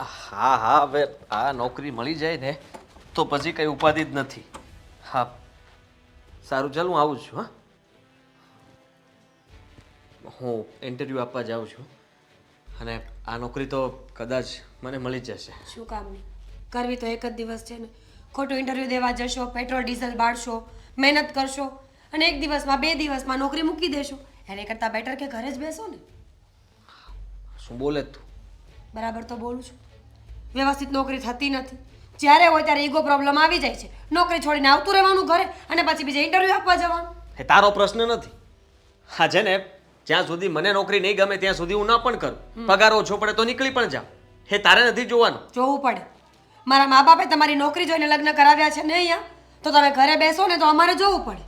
હા હા, હવે આ નોકરી મળી જાય ને તો પછી કંઈ ઉપાધિ જ નથી. હા, સારું, ચાલ હું આવું છું. હા, હું ઇન્ટરવ્યૂ આપવા જાઉં છું અને આ નોકરી તો કદાચ મને મળી જ જશે. શું કામ નહીં કરવી તો એક જ દિવસ છે ને. ખોટું ઇન્ટરવ્યૂ દેવા જશો, પેટ્રોલ ડીઝલ બાળશો, મહેનત કરશો અને એક દિવસમાં 2 દિવસમાં નોકરી મૂકી દેશો. એને કરતાં બેટર કે ઘરે જ બેસો ને. શું બોલે તું? બરાબર તો બોલું છું. વ્યવસ્થિત નોકરી થતી નથી. જ્યારે હોય ત્યારે ઈગો પ્રોબ્લેમ આવી જાય છે. નોકરી છોડીને આવતું રહેવાનું ઘરે અને પછી બીજે ઇન્ટરવ્યૂ આપવા જવાનું. એ તારો પ્રશ્ન નથી. હા છે ને, જ્યાં સુધી મને નોકરી નહીં ગમે ત્યાં સુધી હું ન પણ કરું. પગાર ઓછો પડે તો નીકળી પણ જાઉં. એ તારે નથી જોવાનું. જોવું પડે. મારા મા બાપે તમારી નોકરી જોઈને લગ્ન કરાવ્યા છે ને અહીંયા, તો તમે ઘરે બેસો ને તો અમારે જોવું પડે.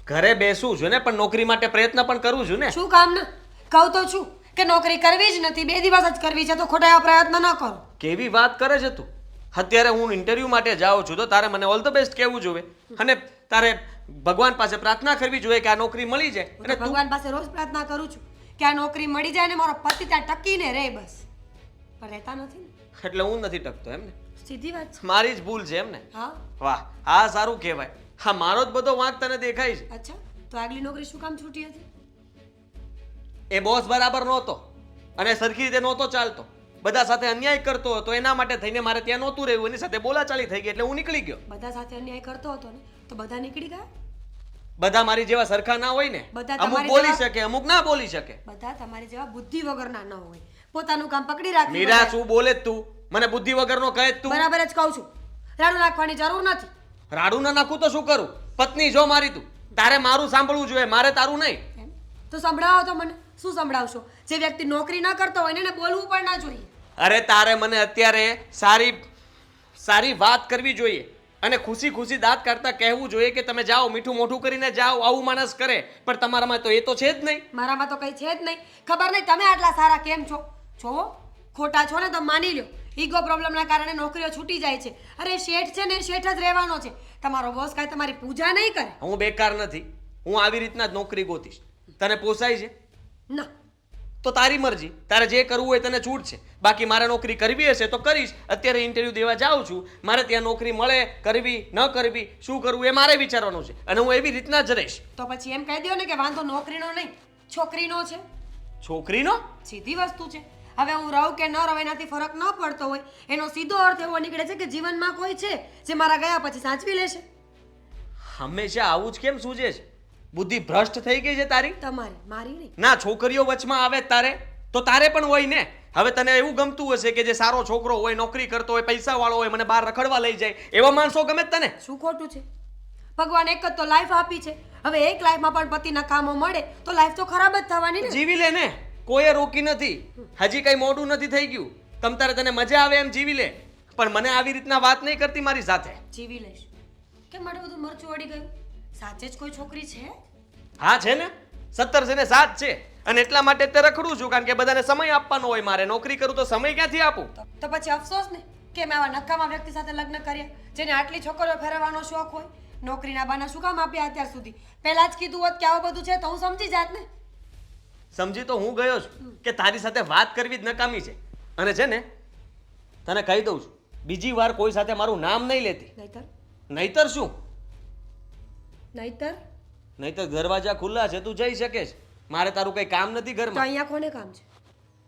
ઘરે બેસું છું ને, પણ નોકરી માટે પ્રયત્ન પણ કરું છું ને. શું કામ ના કહું તો છું કે નોકરી કરવી જ નથી, 2 દિવસ જ કરવી છે, તો ખોટા એવા પ્રયત્ન ન કરો. કેવી વાત કરે છે તું? અત્યારે હું ઇન્ટરવ્યૂ માટે જાઉં છું તો તારે મને ઓલ ધ બેસ્ટ કહેવું જોઈએ અને તારે ભગવાન પાસે પ્રાર્થના કરવી જોઈએ કે આ નોકરી મળી જાય. હું તો ભગવાન પાસે રોજ પ્રાર્થના કરું છું કે આ નોકરી મળી જાય ને મારો પતિ ત્યાં ટકીને રહે, બસ. પણ રહેતા નથી ને. એટલે હું નથી ટકતો એમ ને? સીધી વાત છે. મારી જ ભૂલ છે એમ ને? હા. વાહ, આ સારું કહેવાય. હા, મારો જ બધો વાંક તને દેખાય છે. અચ્છા, તો આગલી નોકરી શું કામ છૂટી હતી? એ બોસ બરાબર નહોતો અને સરખી રીતે નહોતો ચાલતો. બધા સાથે અન્યાય કરતો હતો. એના માટે થઈને મારે ત્યાં નહોતું રહેવું. એની સાથે બોલાચાલી થઈ ગઈ એટલે હું નીકળી ગયો. બધા સાથે અન્યાય કરતો હતો ને તો બધા નીકળી ગયા. બધા મારી જેવા સરખા ના હોય ને. બધા અમુક તમારી બોલી જેવા- શકે, અમુક ના બોલી શકે. બધા તમારી જેવા બુદ્ધિ વગરના ન હોય. પોતાનું કામ પકડી રાખવું. મીરા, શું બોલે જ તું? મને બુદ્ધિ વગરનો કહે જ તું? બરાબર જ કહું છું. રાડું નાખવાની જરૂર નથી. રાડું ના નાખું તો શું કરું? પત્ની જો મારી તું. તારે મારું સાંભળવું જોઈએ, મારે તારું નહીં. એમ? તો સંભળાવો તો મને. શું સંભળાવશો? જે વ્યક્તિ નોકરી ન કરતો હોય ને એને બોલવું પણ ના જોઈએ. અરે તારે મને અત્યારે સારી વાત કરવી જોઈએ અને ખુશી ખુશી દાંત કાઢતા કહેવું જોઈએ કે તમે જાઓ, મીઠું મોઢું કરીને જાઓ. આવું માણસ કરે, પણ તમારામાં તો એ તો છે જ નહીં. મારામાં તો કઈ છે જ નહીં. ખબર નહીં તમે આટલા સારા કેમ છો. જોવો, ખોટા છો ને તો માની લ્યો. ઈગો પ્રોબ્લેમના કારણે નોકરીઓ છૂટી જાય છે. અરે શેઠ છે ને શેઠ જ રહેવાનો છે. તમારો બોસ કાંઈ તમારી પૂજા નહીં કરે. હું બેકાર નથી. હું આવી રીતના જ નોકરી ગોતીશ. તને પોસાય છે ના. તો તારી મરજી. તારે જે કરવું હોય તને છૂટ છે. બાકી મારે નોકરી કરવી હશે તો કરીશ. અત્યારે ઇન્ટરવ્યૂ દેવા જાઉં છું. મારે ત્યાં નોકરી મળે, કરવી ન કરવી, શું કરવું એ મારે વિચારવાનું છે અને હું એવી રીતના જ રહીશ. તો પછી એમ કહી દો ને કે વાંધો નોકરીનો નહીં, છોકરીનો છે. છોકરીનો? સીધી વસ્તુ છે. હવે હું રહું કે ન રહું એનાથી ફરક ન પડતો હોય. એનો સીધો અર્થ એવો નીકળે છે કે જીવનમાં કોઈ છે જે મારા ગયા પછી સાચવી લેશે. હંમેશા આવું જ કેમ સૂજે છે? બુદ્ધિ ભ્રષ્ટ થઈ ગઈ છે તારી? તમારી, મારી નહીં. ના, છોકરીઓ વચમાં આવે તારે તો તારે પણ હોય ને. હવે તને એવું ગમતું હશે કે જે સારો છોકરો હોય, નોકરી કરતો હોય, પૈસાવાળો હોય, મને બહાર રખડવા લઈ જાય, એવા માણસો ગમે જ તને? શું ખોટું છે? ભગવાન એક જ તો લાઈફ આપી છે. હવે એક લાઈફમાં પણ પતિના કામો મળે તો લાઈફ તો ખરાબ જ થવાની ને. જીવી લે ને, કોઈએ રોકી નથી. હજી કઈ મોડું નથી થઈ ગયું. તમતારે તને મજા આવે એમ જીવી લે, પણ મને આવી રીતના વાત નહીં કરતી મારી સાથે. જીવી લઈશ. કેમ મારું બધું મરચું વળી ગયું? સાચે જ કોઈ છોકરી છે? હા છે ને, 17 છે ને 7 છે અને એટલા માટે તે રખડું છું કારણ કે બધાને સમય આપવાનો હોય. મારે નોકરી કરું તો સમય ક્યાંથી આપું? તો પછી અફસોસ ને કે મેં આવા નકામા વ્યક્તિ સાથે લગ્ન કર્યા જેને આટલી છોકરીઓ ફેરવવાનો શોખ હોય. નોકરીના બાના શું કામ આપ્યા અત્યાર સુધી? પહેલા જ કીધું હોત કે આવું બધું છે તો હું સમજી જાત ને. સમજી તો હું ગયો છું કે તારી સાથે વાત કરવી જ નકામી છે. અને છે ને, તને કહી દઉં છું, બીજી વાર કોઈ સાથે મારું નામ નહીં લેતી. નહીતર? નહીતર શું? નહીતર નહીતર દરવાજા ખુલ્લા છે, તું જઈ શકે છે. મારે તારું કઈ કામ નથી તો ઘરમાં. અહીંયા કોને કામ છે?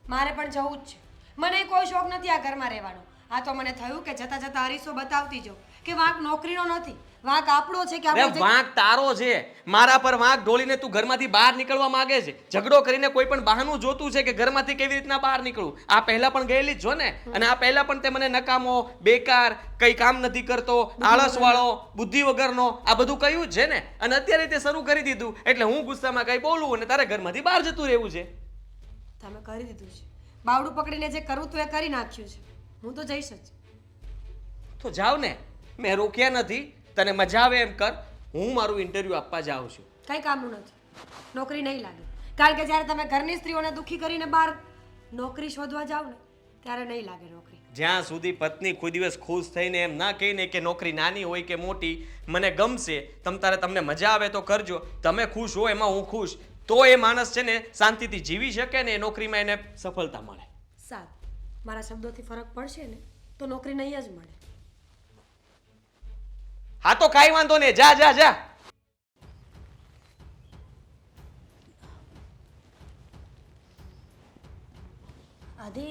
મારે પણ જવું જ છે. મને કોઈ શોખ નથી આ ઘરમાં રહેવાનો. આ તો મને થયું કે જતા જતા અરીસો બતાવતી જાઉં કે વાંક નોકરીનો નથી, વાંક આપણો છે કે અરે આપણે વાંક તારો છે. મારા પર વાંક ઢોળીને તું ઘરમાંથી બહાર નીકળવા માંગે છે. ઝઘડો કરીને કોઈ પણ બહાનું જોતું છે કે ઘરમાંથી કેવી રીતના બહાર નીકળું. આ પહેલા પણ ગયેલી જ છો ને, અને આ પહેલા પણ તે મને નકામો, બેકાર, કઈ કામ નથી કરતો, આળસવાળો, બુદ્ધિ વગરનો આ બધું કહ્યું જ છે ને. અને અત્યારે તે શરૂ કરી દીધું એટલે હું ગુસ્સામાં કઈ બોલું અને તારે ઘરમાંથી બહાર જતું રહેવું છે. તમે કરી દીધું છે. બાવડું પકડીને જે કરવું તું એ કરી નાખ્યું છે. હું તો જઈશ જ. તો જાવ ને, મેં રોક્યા નથી. તને મજા આવે એમ કર. હું મારું ઇન્ટરવ્યૂ આપવા જાઉં છું. કંઈ કામનું નથી. નોકરી નહીં લાગે. કારણ કે જ્યારે તમે ઘરની સ્ત્રીઓને દુઃખી કરીને બહાર નોકરી શોધવા જાઓ ને ત્યારે નહીં લાગે નોકરી. જ્યાં સુધી પત્ની કોઈ દિવસ ખુશ થઈને એમ ના કહીને કે નોકરી નાની હોય કે મોટી, મને ગમશે, તમને મજા આવે તો કરજો, તમે ખુશ હો એમાં હું ખુશ, તો એ માણસ છે ને શાંતિથી જીવી શકે ને એ નોકરીમાં એને સફળતા મળે. સારું, મારા શબ્દોથી ફરક પડશે ને તો નોકરી નહીં જ મળે. હા તો કાંઈ વાંધો નહીં, જા જા જા. આદિ,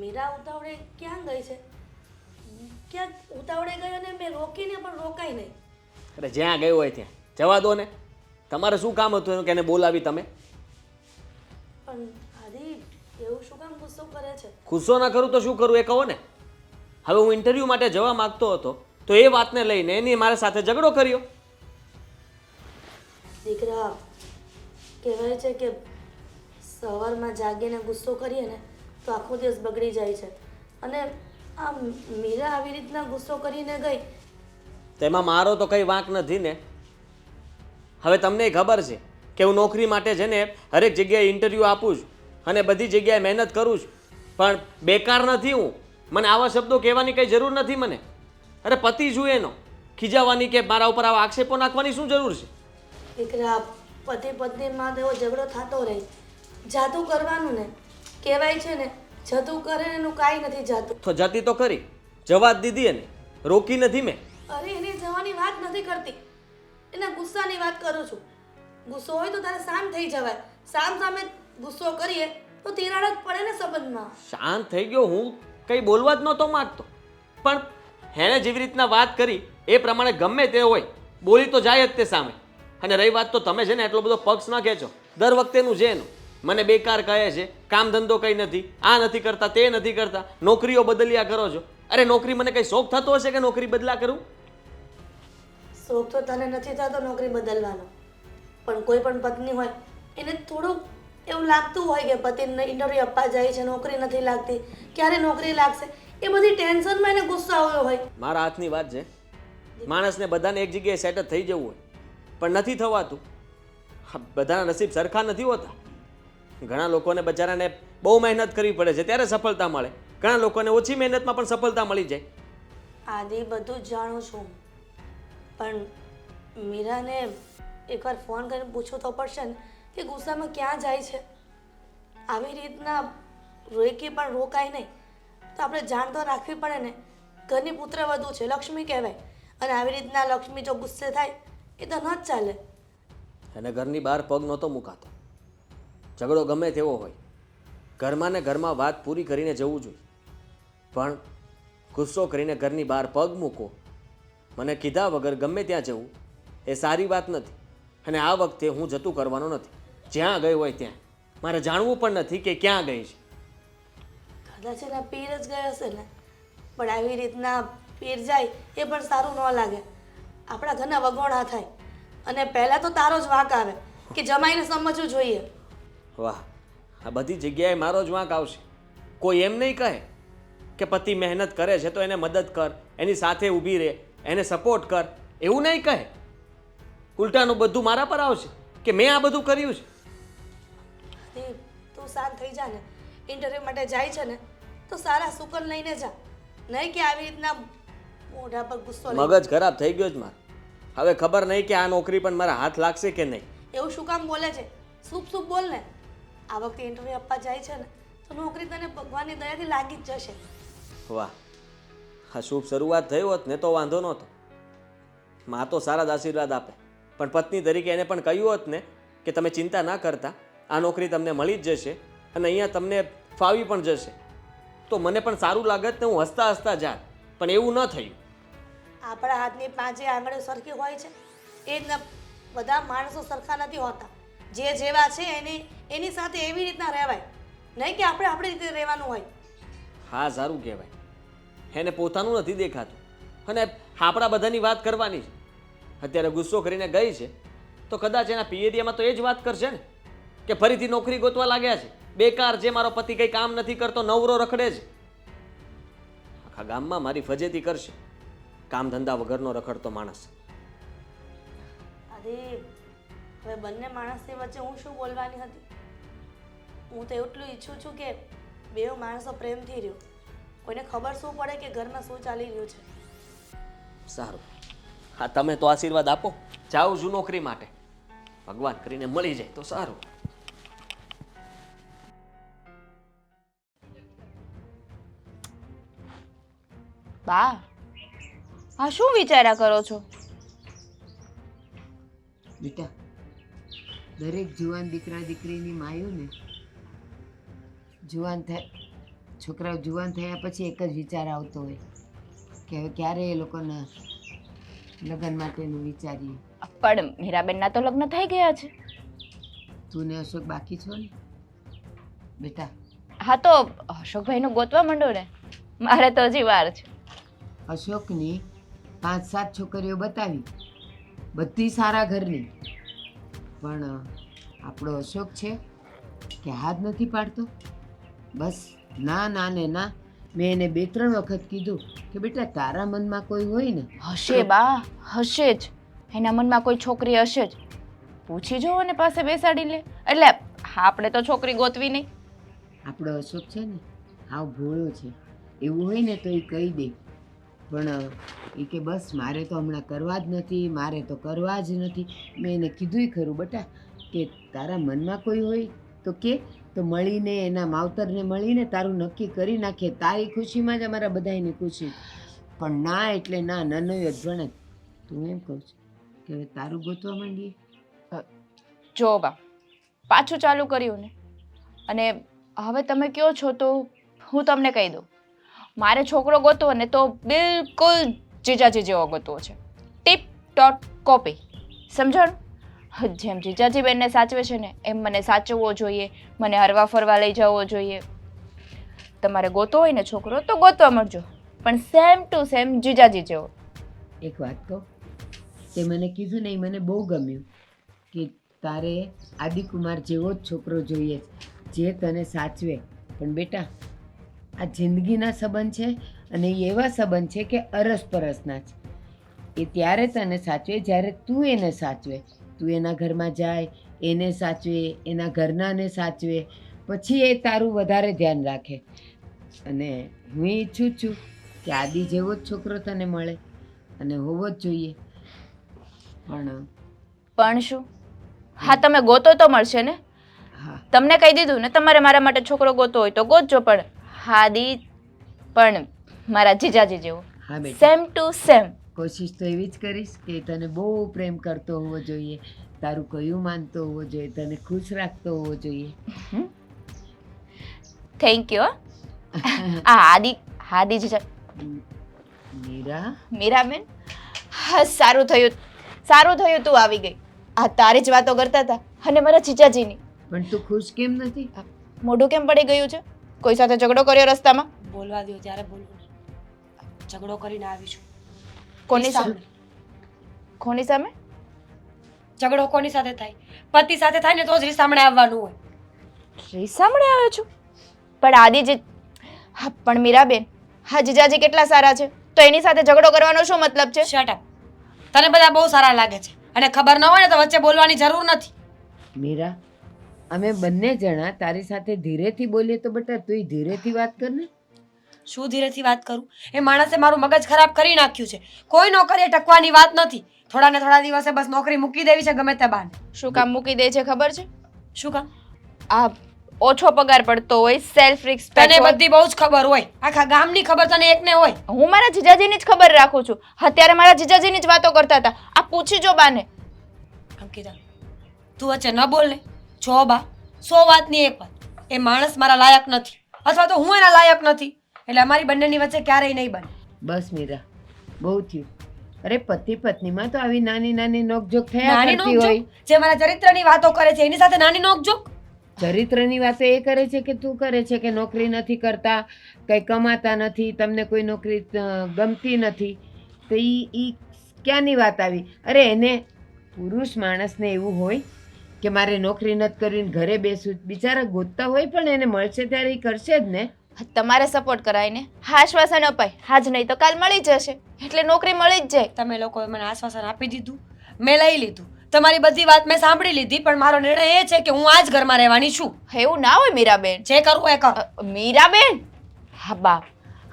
મીરા ઉતાવળે ક્યાં ગઈ છે? ક્યાં ઉતાવળે ગઈ અને મેં રોકીને પણ રોકાઈ નહીં. અરે જ્યાં ગયો હોય ત્યાં જવા દો ને. તમારે શું કામ હતું એનું કે એને બોલાવી તમે? પણ આદિ, એવું શું કામ ગુસ્સો કરે છે? ગુસ્સો ના કરું તો શું કરું એ કહો ને. હવે હું ઇન્ટરવ્યૂ માટે જવા માંગતો હતો તો એ વાતને લઈને એની મારા સાથે ઝઘડો કર્યો. દીકરા, કહેવાય છે કે સવારમાં જાગીને ગુસ્સો કરીએ ને તો આખો દિવસ બગડી જાય છે. અને આ મીરા આવી રીતના ગુસ્સો કરીને ગઈ. તેમાં મારો તો કંઈ વાંક નથી ને. હવે તમને ખબર છે કે હું નોકરી માટે છે ને હરેક જગ્યાએ ઇન્ટરવ્યૂ આપું છું અને બધી જગ્યાએ મહેનત કરું છું, પણ બેકાર નથી હું. મને આવા શબ્દો કહેવાની કંઈ જરૂર નથી મને. અરે પતિ છું એનો, ખીજાવાની કે મારા ઉપર આવા આક્ષેપો નાખવાની શું જરૂર છે? દીકરા, પતિ પત્નીમાં એવો ઝઘડો થતો રહે. જાતું કરવાનું ને. કહેવાય છે ને, જતું કરે ને એનું કાંઈ નથી જાતું. તો જતી તો કરી, જવા જ દીધી એને, રોકી નથી મેં. અરે એને જવાની વાત નથી કરતી, એના ગુસ્સાની વાત કરું છું. ગુસ્સો હોય તો તારે શાંત થઈ જવાય. સામે ગુસ્સો કરીએ તો તિરાડ જ પડે ને સંબંધમાં. શાંત થઈ ગયો, હું કંઈ બોલવા જ નહોતો માંગતો, પણ એણે જેવી રીતના વાત કરી એ પ્રમાણે ગમે તે હોય બોલી તો જાય જ તે સામે. અને રહી વાત તો તમે છે ને એટલો બધો પક્ષ ના ખેંચો. દર વખતેનું છે એનું, મને બેકાર કહે છે, કામ ધંધો કંઈ નથી, આ નથી કરતા, તે નથી કરતા, નોકરીઓ બદલ્યા કરો છો. અરે નોકરી મને કંઈ શોખ થતો હશે કે નોકરી બદલા કરું? શોખ તો તને નથી થતો નોકરી બદલવાનો, પણ કોઈ પણ પત્ની હોય એને થોડુંક એવું લાગતું હોય કે પતિને ઇન્ટરવ્યૂ આપવા જાય છે, નોકરી નથી લાગતી, ક્યારે નોકરી લાગશે, એ બધી ટેન્શનમાં એને ગુસ્સો આવ્યો હોય. મારા હાથની વાત છે. માણસને બધાને એક જગ્યાએ સેટ થઈ જવું હોય પણ નથી થવાતું. બધાના નસીબ સરખા નથી હોતા. ઘણા લોકોને બચારાને બહુ મહેનત કરવી પડે છે ત્યારે સફળતા મળે, ઘણા લોકોને ઓછી મહેનતમાં પણ સફળતા મળી જાય. આદિ, બધું જ જાણું છું, પણ મીરાને એકવાર ફોન કરીને પૂછવું તો પડશે ને કે ગુસ્સામાં ક્યાં જાય છે. આવી રીતના રોકી પણ રોકાય નહીં. તો આપણે જાણ તો રાખવી પડે ને. ઘરની પુત્રવધુ છે, લક્ષ્મી કહેવાય, અને આવી રીતના લક્ષ્મી જો ગુસ્સે થાય એ તો ન જ ચાલે. અને ઘરની બહાર પગ નહોતો મુકાતો. ઝઘડો ગમે તેવો હોય, ઘરમાં ને ઘરમાં વાત પૂરી કરીને જવું જોઈએ, પણ ગુસ્સો કરીને ઘરની બહાર પગ મૂકો, મને કીધા વગર ગમે ત્યાં જવું એ સારી વાત નથી. અને આ વખતે હું જતું કરવાનો નથી. જ્યાં ગઈ હોય ત્યાં મારે જાણવું પણ નથી કે ક્યાં ગઈ છે. કદાચ એના પીર જ ગયા હશે ને, પણ આવી રીતના પીર જાય એ પણ સારું ન લાગે. આપણા ઘરના વગોણા થાય અને પહેલાં તો તારો જ વાંક આવે કે જમાઈને સમજવું જોઈએ. વાહ, આ બધી જગ્યાએ મારો જ વાંક આવશે. કોઈ એમ નહીં કહે કે પતિ મહેનત કરે છે તો એને મદદ કર, એની સાથે ઊભી રહે, એને સપોર્ટ કર, એવું નહીં કહે. ઉલટાનું બધું મારા પર આવશે કે મેં આ બધું કર્યું છે. એ તું શાંત થઈ જા ને. ઇન્ટરવ્યૂ માટે જાય છે ને તો સારા સુકન લઈને જા, નહીં કે આવી રીતના મોઢા પર ગુસ્સો લઈને. મગજ ખરાબ થઈ ગયો જ મારે. હવે ખબર નહીં કે આ નોકરી પણ મારા હાથ લાગશે કે નહીં. એવું શું કામ બોલે છે? શુભ બોલ ને. આ વખતે ઇન્ટરવ્યૂ આપવા જાય છે ને તો નોકરી તને ભગવાનની દયાથી લાગી જ જશે. વાહ, આ શુભ શરૂઆત થઈ હોત ને તો વાંધો નહોતો. માં તો સારા જ આશીર્વાદ આપે, પણ પત્ની તરીકે એને પણ કહ્યું હોત ને કે તમે ચિંતા ના કરતા, આ નોકરી તમને મળી જ જશે અને અહીંયા તમને ફાવી પણ જશે, તો મને પણ સારું લાગત ને હું હસતા હસતા જાત. પણ એવું ન થયું. આપણા હાથની પાંચે આંગળીઓ સરખી હોય છે એ જ બધા માણસો સરખા નથી હોતા. જે જેવા છે એની સાથે એવી રીતના રહેવાય, નહીં કે આપણે આપણી રીતે રહેવાનું હોય. હા, સારું કહેવાય. એને પોતાનું નથી દેખાતું અને આપણા બધાની વાત કરવાની છે. અત્યારે ગુસ્સો કરીને ગઈ છે તો કદાચ એના પિયરિયામાં તો એ જ વાત કરશે ને કે ફરીથી નોકરી ગોતવા લાગ્યા છે, બેકાર છે, મારો પતિ કંઈ કામ નથી કરતો, નવરો રખડે છે. આખા ગામમાં મારી ફજેતી કરશે, કામ ધંધા વગરનો રખડતો માણસ. અરે હવે બંને માણસની વચ્ચે હું શું બોલવાની હતી? હું તો એટલું ઈચ્છું છું કે બેઉ માણસો પ્રેમથી રહ્યો, કોઈને ખબર શું પડે કે ઘરમાં શું ચાલી રહ્યું છે. સારું, હા તમે તો આશીર્વાદ આપો. જાઉં છું નોકરી માટે, ભગવાન કરીને મળી જાય તો સારું. બા આ શું વિચાર્યા કરો છો? બેટા, દરેક જુવાન દીકરા દીકરીની માયું ને છોકરાઓ જુવાન થયા પછી એક જ વિચાર આવતો હોય કે હવે ક્યારે એ લોકોના લગ્ન માટેનું વિચારીએ. પણ મીરાબેનના તો લગ્ન થઈ ગયા છે. તું ને અશોક બાકી છો ને બેટા? હા તો અશોકભાઈનું ગોતવા માંડો ને, મારે તો હજી વાર છે. અશોકની 5-7 છોકરીઓ બતાવી, બધી સારા ઘરની, પણ આપણો અશોક છે કે હાથ નથી પાડતો. બસ ના ના ને ના. મેં એને 2-3 વખત કીધું કે બેટા તારા મનમાં કોઈ હોય ને. હશે બા, હશે જ. એના મનમાં કોઈ છોકરી હશે જ. પૂછી જો અને પાસે બેસાડી લે. એટલે આપણે તો છોકરી ગોતવી નહીં. આપણો અશોક છે ને હાવ ભોળો છે. એવું હોય ને તો એ કહી દે, પણ એ કે બસ મારે તો હમણાં કરવા જ નથી, મારે તો કરવા જ નથી. મેં એને કીધુંય ખરું બેટા કે તારા મનમાં કોઈ હોય તો કે, તો મળીને એના માવતરને મળીને તારું નક્કી કરી નાખીએ. તારી ખુશીમાં જ અમારા બધાની ખુશી. પણ ના એટલે ના, નાનોય જ ભણે. તું એમ કહું છું કે હવે તારું ગોતવા માંડીએ? જો બા પાછું ચાલુ કર્યું ને, અને હવે તમે કહો છો તો હું તમને કહી દઉં. મારે છોકરો ગોતવો ને તો બિલકુલ જીજાજી જેવો ગોતવો છે. ટીપ ટોપ કોપી. સમજાણું? જેમ જીજાજી બેનને સાચવે છે ને એમ મને સાચવવો જોઈએ, મને હરવા ફરવા લઈ જવો જોઈએ. તમારે ગોતવો હોય ને છોકરો તો ગોતવા મળજો, પણ સેમ ટુ સેમ જીજાજી જેવો. એક વાત કહું, તે મને કીધું ને એ મને બહુ ગમ્યું કે તારે આદિકુમાર જેવો જ છોકરો જોઈએ જે તને સાચવે. પણ બેટા આ જિંદગીના સંબંધ છે અને એ એવા સંબંધ છે કે અરસપરસના છે. એ ત્યારે તને સાચવે જ્યારે તું એને સાચવે. તું એના ઘરમાં જાય, એને સાચવે, એના ઘરનાને સાચવે, પછી એ તારું વધારે ધ્યાન રાખે. અને હું ઈચ્છું છું કે આદિ જેવો જ છોકરો તને મળે અને હોવો જ જોઈએ. પણ શું? હા તમે ગોતો તો મળશે ને. હા, તમને કહી દીધું ને, તમારે મારા માટે છોકરો ગોતો હોય તો ગોતજો, પણ હાદી પણ મારા જીજાજી જેવો, હા બેટા, સેમ ટુ સેમ. કોશિશ તો એવી જ કરીશ કે તને બહુ પ્રેમ કરતો હોવો જોઈએ, તારું કયું માનતો હોવો જોઈએ, તને ખુશ રાખતો હોવો જોઈએ. Thank you. આ હાદી જીજા મીરા, મીરાબેન, હા સારું થયું તું આવી ગઈ. આ તારી જ વાતો કરતા હતા અને મારા જીજાજીની. પણ તું ખુશ કેમ નથી? મોઢું કેમ પડી ગયું છે? કોઈ સાથે ઝઘડો કર્યો રસ્તામાં? બોલવા દો ત્યારે બોલું. ઝઘડો કરીને આવી છું. કોની સામે? કોની સામે? ઝઘડો કોની સાથે થાય? પતિ સાથે થાય ને તો જ રીસામણે આવવાનું હોય. રીસામણે આવ્યો છું? પણ આદિજી, હા પણ મીરાબેન, હા જીજાજી કેટલા સારા છે, તો એની સાથે ઝઘડો કરવાનો શું મતલબ છે? Shut up. તને બધા બહુ સારા લાગે છે અને ખબર ન હોય ને તો વચ્ચે બોલવાની જરૂર નથી. મીરા, અમે બંને જણા તારી સાથે ધીરેથી બોલીએ તો બેટા તુંય ધીરેથી વાત કર ને. શું ધીરેથી વાત કરું? એ માણસે મારું મગજ ખરાબ કરી નાખ્યું છે. કોઈ નોકરીએ ટકવાની વાત નથી. થોડા ને થોડા દિવસે બસ નોકરી મૂકી દેવી છે ગમે તે બાને. શું કામ મૂકી દે છે ખબર છે? શું કામ? આ ઓછો પગાર પડતો હોય, સેલ્ફ રિસ્પેક્ટ તને હોય. બધી બહુ જ ખબર હોય. આખા ગામની ખબર તને એકને હોય. હું મારા જીજાજીની જ ખબર રાખું છું. અત્યારે મારા જીજાજીની જ વાતો કરતા હતા. આ પૂછી જો બાને. અંકિતા, તું વચ્ચે ન બોલ ને. જો બા, 100 વાતની એક વાત. એ માણસ મારા લાયક નથી, અથવા તો હું એના લાયક નથી. એટલે અમારી બંનેની વચ્ચે ક્યારેય નહીં બને. બસ મીરા, બહુ થયું. અરે પતિ પત્નીમાં તો આવી નાની નાની નોકઝોક થયા નાની કરતી હોય. નોકઝોક? જે મારા ચરિત્રની વાતો કરે છે એની સાથે નાની નોકઝોક? ચરિત્રની વાતો એ કરે છે કે તું કરે છે કે નોકરી નથી કરતા, કંઈ કમાતા નથી, તમને કોઈ નોકરી ગમતી નથી, તો ઈ ક્યાંની વાત આવી? અરે એને પુરુષ માણસને એવું હોય કે મારે નોકરી નથી કરવી, ઘરે બેસું. બિચારા ગોતતા હોય પણ એને મળશે ત્યારે એ કરશે જ ને. તમારે સપોર્ટ કરાય ને. હા આશ્વાસન અપાય, આજ નહીં તો કાલ મળી જશે, એટલે નોકરી મળી જ જાય. તમે લોકોએ મને આશ્વાસન આપી દીધું, મેં લઈ લીધું. તમારી બધી વાત મેં સાંભળી લીધી, પણ મારો નિર્ણય એ છે કે હું આ જ ઘરમાં રહેવાની છું. એવું ના હોય મીરાબેન. જે કરવું એ કર. મીરાબેન, હા બાપ,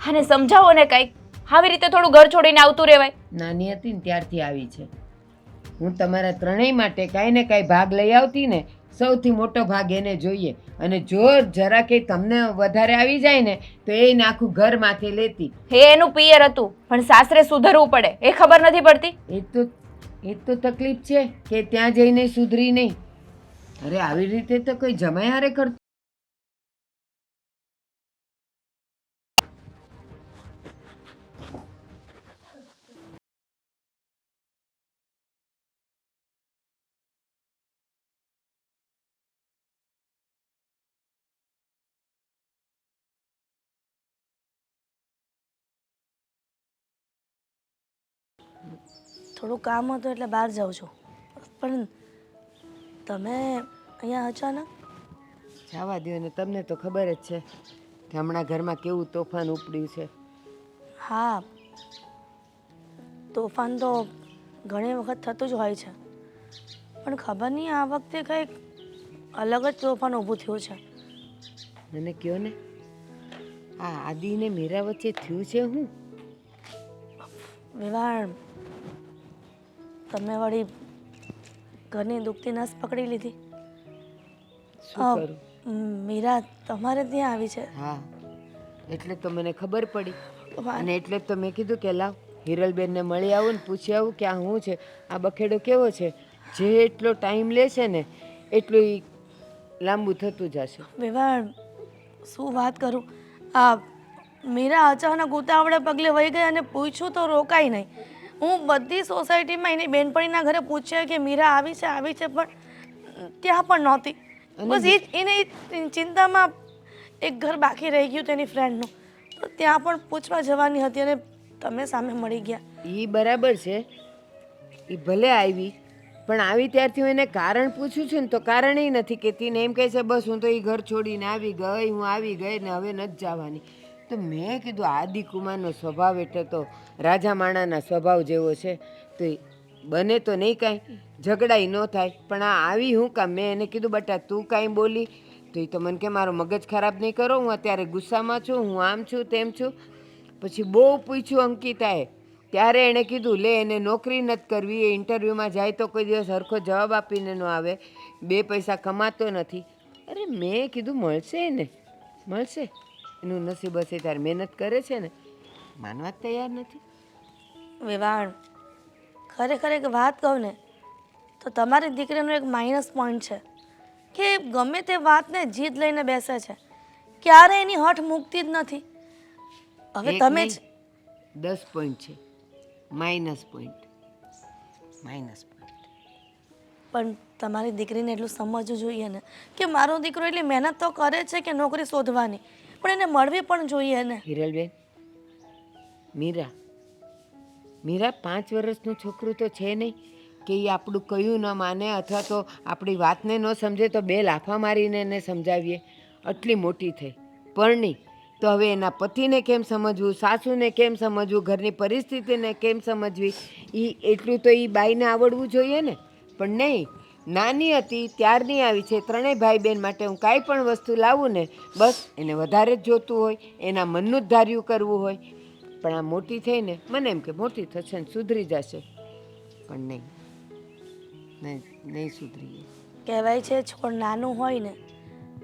આને સમજાવો ને કંઈક. આવી રીતે થોડું ઘર છોડીને આવતું રહેવાય. નાની હતી ને ત્યારથી આવી છે. હું તમારા ત્રણેય માટે કાંઈ ને કાંઈ ભાગ લઈ આવતી ને સૌથી મોટો ભાગ એને જોઈએ. અને જો જરા કંઈ તમને વધારે આવી જાય ને તો એને આખું ઘર માથે લેતી. હે એનું પિયર હતું પણ સાસરે સુધરવું પડે એ ખબર નથી પડતી. એ તો તકલીફ છે કે ત્યાં જઈને સુધરી નહીં. અરે આવી રીતે તો કોઈ જમાઈ હારે કરતું. થોડું કામ હતું એટલે બહાર જાઉં છું. પણ તમે અહીંયા અચાનક? જવા દો ને, તમને તો ખબર જ છે કે હમણાં ઘરમાં કેવું તોફાન ઉપડ્યું છે. હા, તોફાન તો ઘણી વખત થતું જ હોય છે, પણ ખબર નહીં આ વખતે કંઈક અલગ જ તોફાન ઊભું થયું છે. મને કહો ને, આ આદિ ને મીરા વચ્ચે થયું છે હું? વિવાણ, તમે વળી ઘરની દુખતી નસ પકડી લીધી. શું કરું? મીરા તમારે ત્યાં આવી છે? હા, એટલે તો મને ખબર પડી અને એટલે જ તો મેં કીધું કે લાવ હિરલબેનને મળી આવું ને પૂછી આવું કે આ શું છે, આ બખેડો કેવો છે. જે એટલો ટાઈમ લેશે ને એટલું ઈ લાંબુ થતું જશે. વિવાણ, શું વાત કરું, આ મીરા અચાનક ઉતાવળે પગલે વહી ગઈ અને પૂછ્યું તો રોકાય નહીં. હું બધી સોસાયટીમાં એની બેનપણીના ઘરે પૂછ્યા કે મીરા આવી છે પણ ત્યાં પણ નહોતી. બસ એને ચિંતામાં એક ઘર બાકી રહી ગયું તેની ફ્રેન્ડનું, તો ત્યાં પણ પૂછવા જવાની હતી અને તમે સામે મળી ગયા. એ બરાબર છે, એ ભલે આવી પણ આવી ત્યારથી હું એને કારણ પૂછું છું ને તો કારણ એ નથી કહેતી ને એમ કહે છે બસ હું તો એ ઘર છોડીને આવી ગઈ, હું આવી ગઈ ને હવે નથી જવાની. તો મેં કીધું આદિકુમારનો સ્વભાવ એટલે તો રાજા માણાના સ્વભાવ જેવો છે, તો બને તો નહીં કાંઈ ઝઘડાઈ ન થાય. પણ આ આવી હું કામ? મેં એને કીધું બટા તું કાંઈ બોલી તો એ તો મને કે મારો મગજ ખરાબ નહીં કરો, હું અત્યારે ગુસ્સામાં છું, હું આમ છું તેમ છું. પછી બહુ પૂછ્યું અંકિતાએ, ત્યારે એણે કીધું લે એને નોકરી નથી કરવી, એ ઇન્ટરવ્યૂમાં જાય તો કોઈ દિવસ સરખો જવાબ આપીને ન આવે, 2 પૈસા કમાતો નથી. અરે મેં કીધું મળશે ને, મળશે, એનું નસીબ હશે ત્યારે મહેનત કરે છે ને, માનવા જ તૈયાર નથી. વિવાણ, ખરેખર એક વાત કહું ને તો તમારી દીકરીનો એક માઇનસ પોઈન્ટ છે કે ગમે તે વાતને જીદ લઈને બેસે છે, ક્યારે એની હઠ મૂકતી જ નથી. હવે એક તમે નહીં, જ 10 પોઈન્ટ છે, માઇનસ પોઈન્ટ. પણ તમારી દીકરીને એટલું સમજવું જોઈએ ને કે મારો દીકરો એટલી મહેનત તો કરે છે કે નોકરી શોધવાની, પણ એને મળવી પણ જોઈએ ને. હિરલબેન, મીરા 5 વર્ષનું છોકરું તો છે નહીં કે એ આપણું કયું ન માને અથવા તો આપણી વાતને ન સમજે તો 2 લાફા મારીને એને સમજાવીએ. આટલી મોટી થઈ પરણી તો હવે એના પતિને કેમ સમજવું, સાસુને કેમ સમજવું, ઘરની પરિસ્થિતિને કેમ સમજવી, એ એટલું તો એ બાઈને આવડવું જોઈએ ને. પણ નહીં, નાની હતી ત્યારની આવી છે. 3 ભાઈ બહેન માટે હું કાંઈ પણ વસ્તુ લાવું ને બસ એને વધારે જ જોતું હોય, એના મનનું જ ધાર્યું કરવું હોય. પણ આ મોટી થઈને મને એમ કે મોટી થશે ને સુધરી જશે, પણ નહીં સુધરીએ. કહેવાય છે છોડ નાનું હોય ને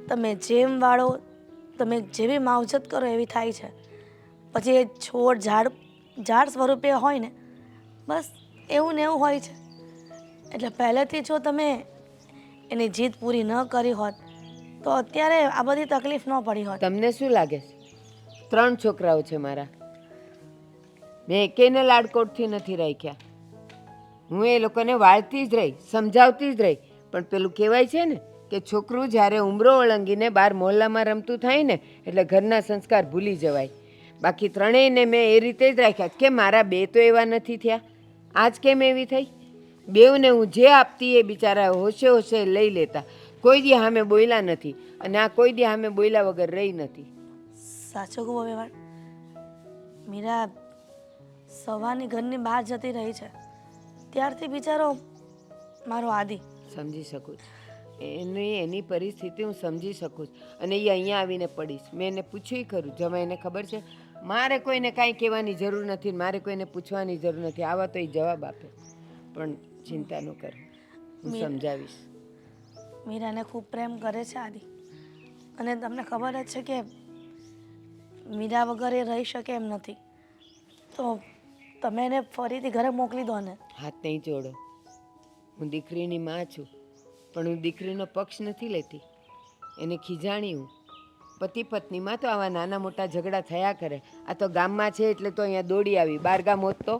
તમે જેમ વાળો, તમે જેવી માવજત કરો એવી થાય છે. પછી એ છોડ ઝાડ સ્વરૂપે હોય ને બસ એવું ને એવું હોય છે. એટલે પહેલેથી જો તમે એની જીદ પૂરી ન કરી હોત તો અત્યારે આ બધી તકલીફ ન પડી હોત. તમને શું લાગે છે? 3 છોકરાઓ છે મારા, મેં એકેયને લાડકોટથી નથી રાખ્યા. હું એ લોકોને વાળતી જ રહી, સમજાવતી જ રહી. પણ પેલું કહેવાય છે ને કે છોકરું જ્યારે ઉંબરો ઓળંગીને બહાર મોહલ્લામાં રમતું થાય ને એટલે ઘરના સંસ્કાર ભૂલી જવાય. બાકી 3યને મેં એ રીતે જ રાખ્યા કે મારા 2 તો એવા નથી થયા. આજ કેમ એવી થઈ? 2ને હું જે આપતી એ બિચારા હોશે હોશે લઈ લેતા. કોઈ દી સામે બોલ્યા નથી અને આ કોઈ દી સામે બોલ્યા વગર રહી નથી. સાચો કહો વેવાણ, મીરા સવારની ઘરની બહાર જતી રહી છે ત્યારથી બિચારો મારો આદિ સમજી શકું છું એની પરિસ્થિતિ હું સમજી શકું છું. અને એ અહીંયા આવીને પડીશ. મેં એને પૂછ્યું ખરું, જમાઈને ખબર છે મારે કોઈને કાંઈ કહેવાની જરૂર નથી, મારે કોઈને પૂછવાની જરૂર નથી. આવા તો એ જવાબ આપે. પણ ચિંતા ન કર, હું સમજાવીશ. મીરાને ખૂબ પ્રેમ કરે છે આદિ, અને તમને ખબર જ છે કે મીરા વગર એ રહી શકે એમ નથી. તો તમે એને ફરીથી ઘરે મોકલી દો ને. હાથ નહીં જોડો. હું દીકરીની માં છું, પણ હું દીકરીનો પક્ષ નથી લેતી. એને ખીજાણી હું. પતિ પત્નીમાં તો આવા નાના મોટા ઝઘડા થયા કરે. આ તો ગામમાં છે એટલે તો અહીંયા દોડી આવી. બાર ગામ હોત તો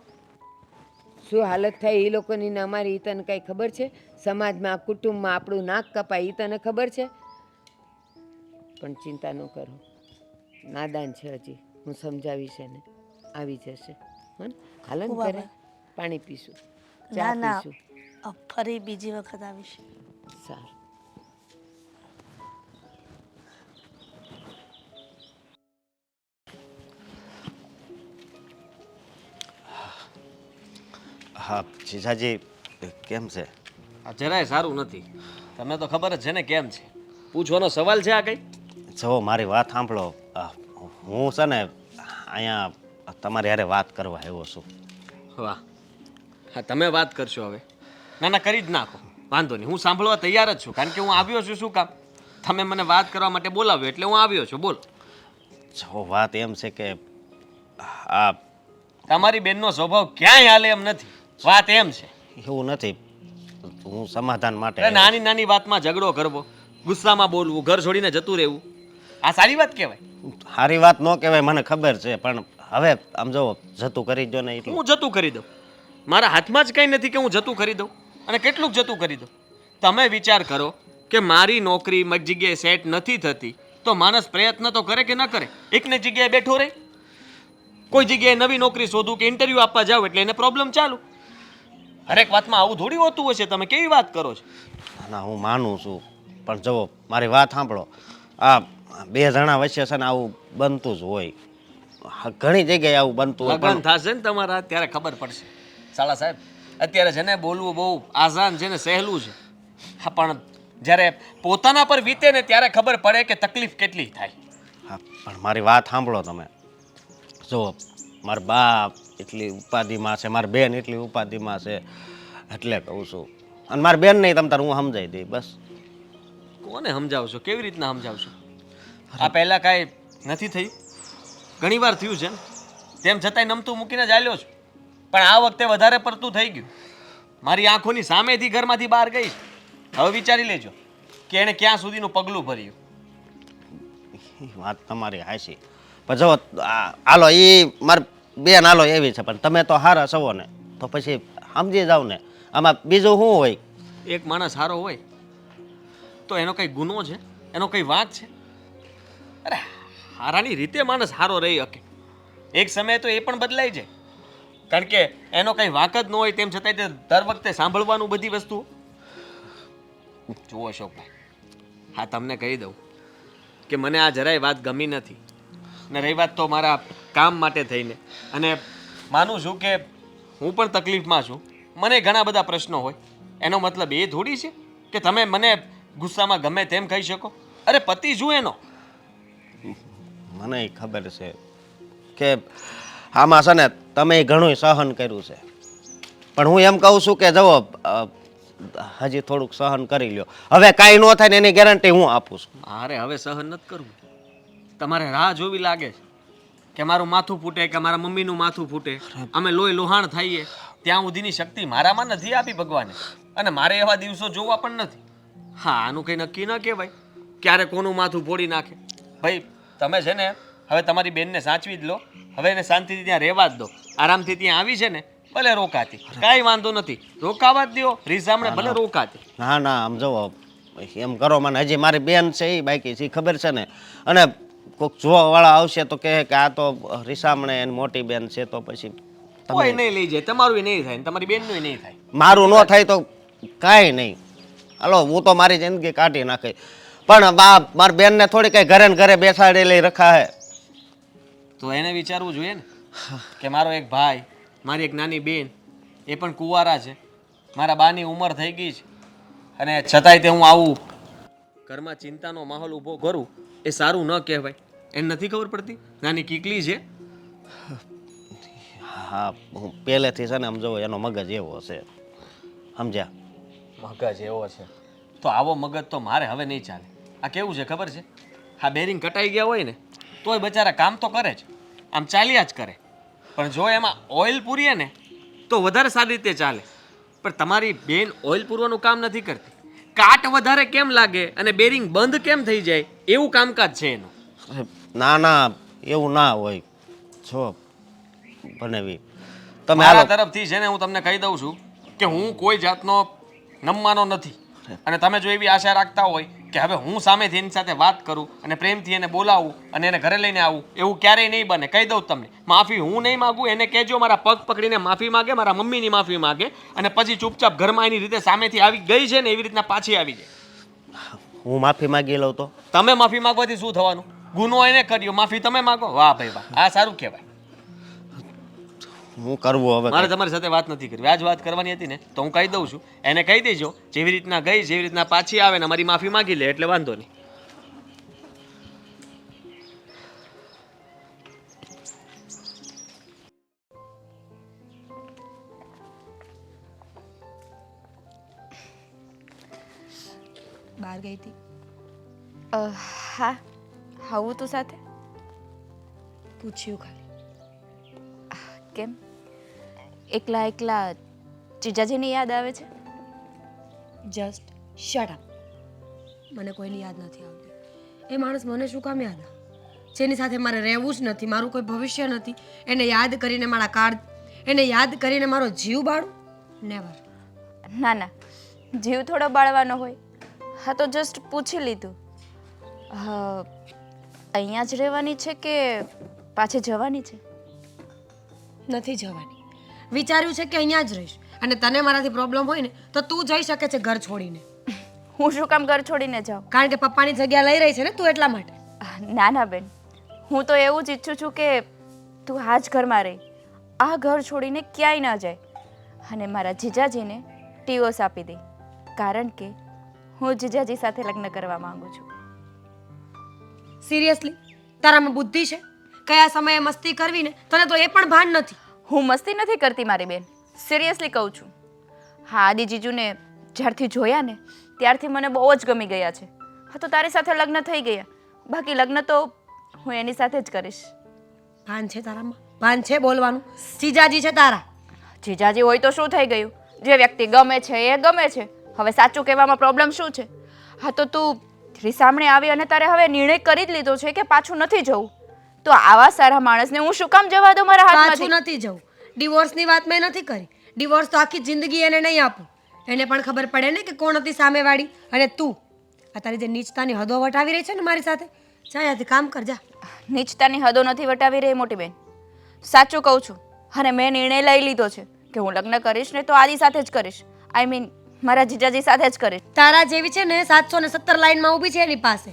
શું હાલત થાય એ લોકોની ને અમારી. તને કાંઈ ખબર છે? સમાજમાં કુટુંબમાં આપણું નાક કપાય એ તને ખબર છે? પણ ચિંતા ન કરો, નાદાન છે હજી. હું સમજાવીશ એને, આવી જશે. હં, હાલો ને ઘરે પાણી પીશું, ચા ના ના, પીશું. ફરી બીજી વખત આવીશ. સારું. હા જીજાજી, કેમ છે? આ જરાય સારું નથી. તમને તો ખબર જ છે ને કેમ છે. પૂછવાનો સવાલ છે આ કઈ? જો મારી વાત સાંભળો. હું છે ને અહીંયા તમારી હારે વાત કરવા આવ્યો છું. વાહ, હા તમે વાત કરશો હવે? ના ના, કરી જ નાખો, વાંધો નહીં. હું સાંભળવા તૈયાર જ છું, કારણ કે હું આવ્યો છું. શું કામ? તમે મને વાત કરવા માટે બોલાવ્યો એટલે હું આવ્યો છું. બોલો. જો વાત એમ છે કે આ તમારી બેનનો સ્વભાવ ક્યાંય હાલે એમ નથી. વાત એમ છે, એવું નથી. હું સમાધાન માટે અરે નાની નાની વાતમાં ઝઘડો કરવો, ગુસ્સામાં બોલવું, ઘર છોડીને જતું રહેવું, આ સારી વાત કહેવાય? સારી વાત ન કહેવાય, મને ખબર છે, પણ હવે આમ જો જતું કરી દો ને એટલું. હું જતું કરી દઉં? મારા હાથમાં જ કંઈ નથી કે હું જતું કરી દઉં. અને કેટલું જતું કરી દઉં? તમે વિચાર કરો કે મારી નોકરી એક જગ્યાએ સેટ નથી થતી તો માણસ પ્રયત્ન તો કરે કે ન કરે? એકને જગ્યાએ બેઠો રહે? કોઈ જગ્યાએ નવી નોકરી શોધું કે ઇન્ટરવ્યૂ આપવા જાવ એટલે એને પ્રોબ્લેમ ચાલુ. હરેક વાતમાં આવું થોડી હોતું હશે. તમે કેવી વાત કરો છો? ના, હું માનું છું, પણ જો મારી વાત સાંભળો. આ બે જણા વચ્ચે છે ને આવું બનતું જ હોય. ઘણી જગ્યાએ આવું બનતું હોય. લગ્ન થશે ને તમારા ત્યારે ખબર પડશે. સાલા સાહેબ, અત્યારે છે ને બોલવું બહુ આસાન છે ને સહેલું છે. હા, પણ જ્યારે પોતાના પર વીતે ને ત્યારે ખબર પડે કે તકલીફ કેટલી થાય. હા, પણ મારી વાત સાંભળો તમે. જો મારા બા એટલી ઉપાધિમાં છે, મારી બેન એટલી ઉપાધિમાં છે, એટલે કહું છું. અને મારી બેન નહીં, તમ તાર હું સમજાવી દઈ બસ. કોને સમજાવશો? કેવી રીતના સમજાવશો? આ પહેલાં કાંઈ નથી થયું? ઘણી વાર થયું છે ને, તેમ છતાંય નમતું મૂકીને જ ચાલ્યો છું. પણ આ વખતે વધારે પડતું થઈ ગયું. મારી આંખોની સામેથી ઘરમાંથી બહાર ગઈ. હવે વિચારી લેજો કે એણે ક્યાં સુધીનું પગલું ભર્યું. વાત તમારી હાચી. પણ જો હાલો એ મારી બેન હાલો એવી છે, પણ તમે તો હારા છો ને, તો પછી સમજી જાવ ને. આમાં બીજું શું હોય? એક માણસ સારો હોય તો એનો કંઈ ગુનો છે? એનો કંઈ વાંક છે? અરે હારાની રીતે માણસ સારો રહી શકે. એક સમયે તો એ પણ બદલાઈ જાય, કારણ કે એનો કંઈ વાંક જ ન હોય તેમ છતાંય તે દર વખતે સાંભળવાનું બધી વસ્તુ. જુઓ અશોકભાઈ, હા તમને કહી દઉં કે મને આ જરાય વાત ગમી નથી. ને રહી વાત તો મારા કામ માટે થઈને, અને માનું છું કે હું પણ તકલીફમાં છું, મને ઘણા બધા પ્રશ્નો હોય. એનો મતલબ એ થોડી છે કે તમે મને ગુસ્સામાં ગમે તેમ કહી શકો? અરે પતિ શું એનો? મને ખબર છે કે આમાં છે ને તમે ઘણું સહન કર્યું છે, પણ હું એમ કહું છું કે જુઓ હજી થોડુંક સહન કરી લ્યો. હવે કાંઈ ન થાય ને એની ગેરંટી હું આપું છું. મારે હવે સહન નથી કરવું. તમારે રાહ જોવી લાગે છે કે મારું માથું ફૂટે કે મારા મમ્મીનું માથું ફૂટે, અમે લોહી લોહાણ થઈએ. ત્યાં સુધીની શક્તિ મારામાં નથી આપી ભગવાને, અને મારે એવા દિવસો જોવા પણ નથી. હા, આનું કંઈ નક્કી ન કહેવાય ક્યારે કોનું માથું ફોડી નાખે. ભાઈ તમે છે ને હવે તમારી બેનને સાચવી જ લો. હવે એને શાંતિથી ત્યાં રહેવા જ દો. આરામથી ત્યાં આવી છે ને, ભલે રોકાતી, કાંઈ વાંધો નથી, રોકાવા જ દો. રીસામણે ભલે રોકાતી. ના ના, આમ જુઓ એમ કરો મને. હજી મારી બેન છે એ બાકી છે, ખબર છે ને. અને કોઈક જોવાવાળા આવશે તો કહે કે આ તો રીસામણે એની મોટી બેન છે, તો પછી કોઈ નહીં લઈ જાય. તમારું નહીં થાય ને તમારી બેનનું નહીં થાય. મારું ન થાય તો કાંઈ નહીં. હાલો, હું તો મારી જિંદગી કાઢી નાખી, પણ મારી બેનને થોડી કઈ ઘરે ને ઘરે બેસાડેલી રખા હે. તો એને વિચારવું જોઈએ ને કે મારો એક ભાઈ, મારી એક નાની બેન, એ પણ કુંવારા છે, મારા બાની ઉંમર થઈ ગઈ છે, અને છતાંય તે હું આવું ઘરમાં ચિંતાનો માહોલ ઊભો કરું એ સારું ન કહેવાય. એને નથી ખબર પડતી? નાની કીકલી છે. હા, હું પહેલેથી છે ને આમ જુઓ એનો મગજ એવો છે, સમજ્યા? મગજ એવો છે તો આવો મગજ તો મારે હવે નહીં ચાલે. આ કેવું છે ખબર છે, આ બેરિંગ કટાઈ ગયા હોય ને તોય બચારા કામ તો કરે જ, આમ ચાલ્યા જ કરે. પણ જો એમાં ઓઇલ પૂરીએ ને તો વધારે સારી રીતે ચાલે. પણ તમારી બેન ઓઇલ પૂરવાનું કામ નથી કરતી. કાટ વધારે કેમ લાગે અને બેરિંગ બંધ કેમ થઈ જાય એવું કામકાજ છે એનું. ના ના એવું ના હોય. જો બનેવી તમે મારા હાલો. તરફથી છે ને હું તમને કહી દઉં છું કે હું કોઈ જાતનો નમવાનો નથી. અને તમે જો એવી આશા રાખતા હોય કે હવે હું સામેથી એની સાથે વાત કરું અને પ્રેમથી એને બોલાવું અને એને ઘરે લઈને આવું, એવું ક્યારેય નહીં બને. કહી દઉં તમને, માફી હું નહીં માગું. એને કહેજો મારા પગ પકડીને માફી માગે, મારા મમ્મીની માફી માગે અને પછી ચૂપચાપ ઘરમાં એની રીતે સામેથી આવી ગઈ છે ને એવી રીતના પાછી આવી જાય. હું માફી માંગી લઉં તો તમે માફી માંગવાથી શું થવાનું? ગુનો એને કર્યો, માફી તમે માગો. વાહ ભાઈ વાહ, આ સારું કહેવાય. હું કરવું હવે મારે તમારી સાથે વાત નથી કરવી. આજ વાત કરવાની હતી ને તો હું કહી દઉં છું, એને કહી દેજો જેવી રીતના ગઈ જેવી રીતના પાછી આવે ને મારી માફી માંગી લે એટલે વાંધો નહીં. બહાર ગઈ હતી? હા, આવું તું સાથે? પૂછ્યું ખાલી. કેમ એકલા એકલા જીજાજીની યાદ આવે છે? Just shut up. મને કોઈની યાદ નથી આવતી. એ માણસ મને શું કામ યાદ આવે? જેની સાથે મારે રહેવું જ નથી, મારું કોઈ ભવિષ્ય નથી, એને યાદ કરીને મારા કાર્ડ, એને યાદ કરીને મારો જીવ બાળું? નેવર. ના ના, જીવ થોડો બાળવાનો હોય. હા તો જસ્ટ પૂછી લીધું. અહીંયા જ રહેવાની છે કે પાછી જવાની છે? નથી જવાની. વિચાર્યું છે કે અહીંયા જ રહીશ. અને તને મારાથી પ્રોબ્લેમ હોય ને તો તું જઈ શકે છે ઘર છોડીને. હું શું કામ ઘર છોડીને જાઉં? કારણ કે પપ્પાની જગ્યા લઈ રહી છે ને તું, એટલા માટે. ના ના બેન, હું તો એવું જ ઈચ્છું છું કે તું આ જ ઘરમાં રહી, આ ઘર છોડીને ક્યાંય ના જાય અને મારા જીજાજીને ડિવોર્સ આપી દે. કારણ કે હું જીજાજી સાથે લગ્ન કરવા માંગુ છું. સિરિયસલી? તારામાં બુદ્ધિ છે? કયા સમયે મસ્તી કરવી ને તને તો એ પણ ભાન નથી. હું મસ્તી નથી કરતી મારી બેન, સિરિયસલી કહું છું. હા, આદિ જીજુને જ્યારથી જોયા ને ત્યારથી મને બહુ જ ગમી ગયા છે. હા તો તારી સાથે લગ્ન થઈ ગયા, બાકી લગ્ન તો હું એની સાથે જ કરીશ. ભાન છે તારામાં? ભાન છે બોલવાનું? જીજાજી છે તારા. જીજાજી હોય તો શું થઈ ગયું? જે વ્યક્તિ ગમે છે એ ગમે છે. હવે સાચું કહેવામાં પ્રોબ્લેમ શું છે? હા તો તું રીસામણે આવી અને તારે હવે નિર્ણય કરી જ લીધો છે કે પાછું નથી જવું, તો આવા સારા માણસને હું શું કામ જવા દઉં મારા હાથમાંથી? પાછું નથી જવું. ડિવોર્સની વાત મેં નથી કરી. ડિવોર્સ તો આખી જિંદગી એને નહીં આપું. એને પણ ખબર પડે ને કે કોણ હતી સામેવાળી. અને તું આ તારી જે નીચતાની હદો વટાવી રહી છે ને મારી સાથે, જા અહીંયાથી કામ કર જા. નીચતાની હદો નથી વટાવી રહી મોટી બેન, સાચું કહું છું. અને મેં નિર્ણય લઈ લીધો છે કે હું લગ્ન કરીશ ને તો આદિ સાથે જ કરીશ. આઈ મીન મારા જીજાજી સાથે જ કરીશ. તારા જેવી છે ને 717 લાઈનમાં ઊભી છે એની પાસે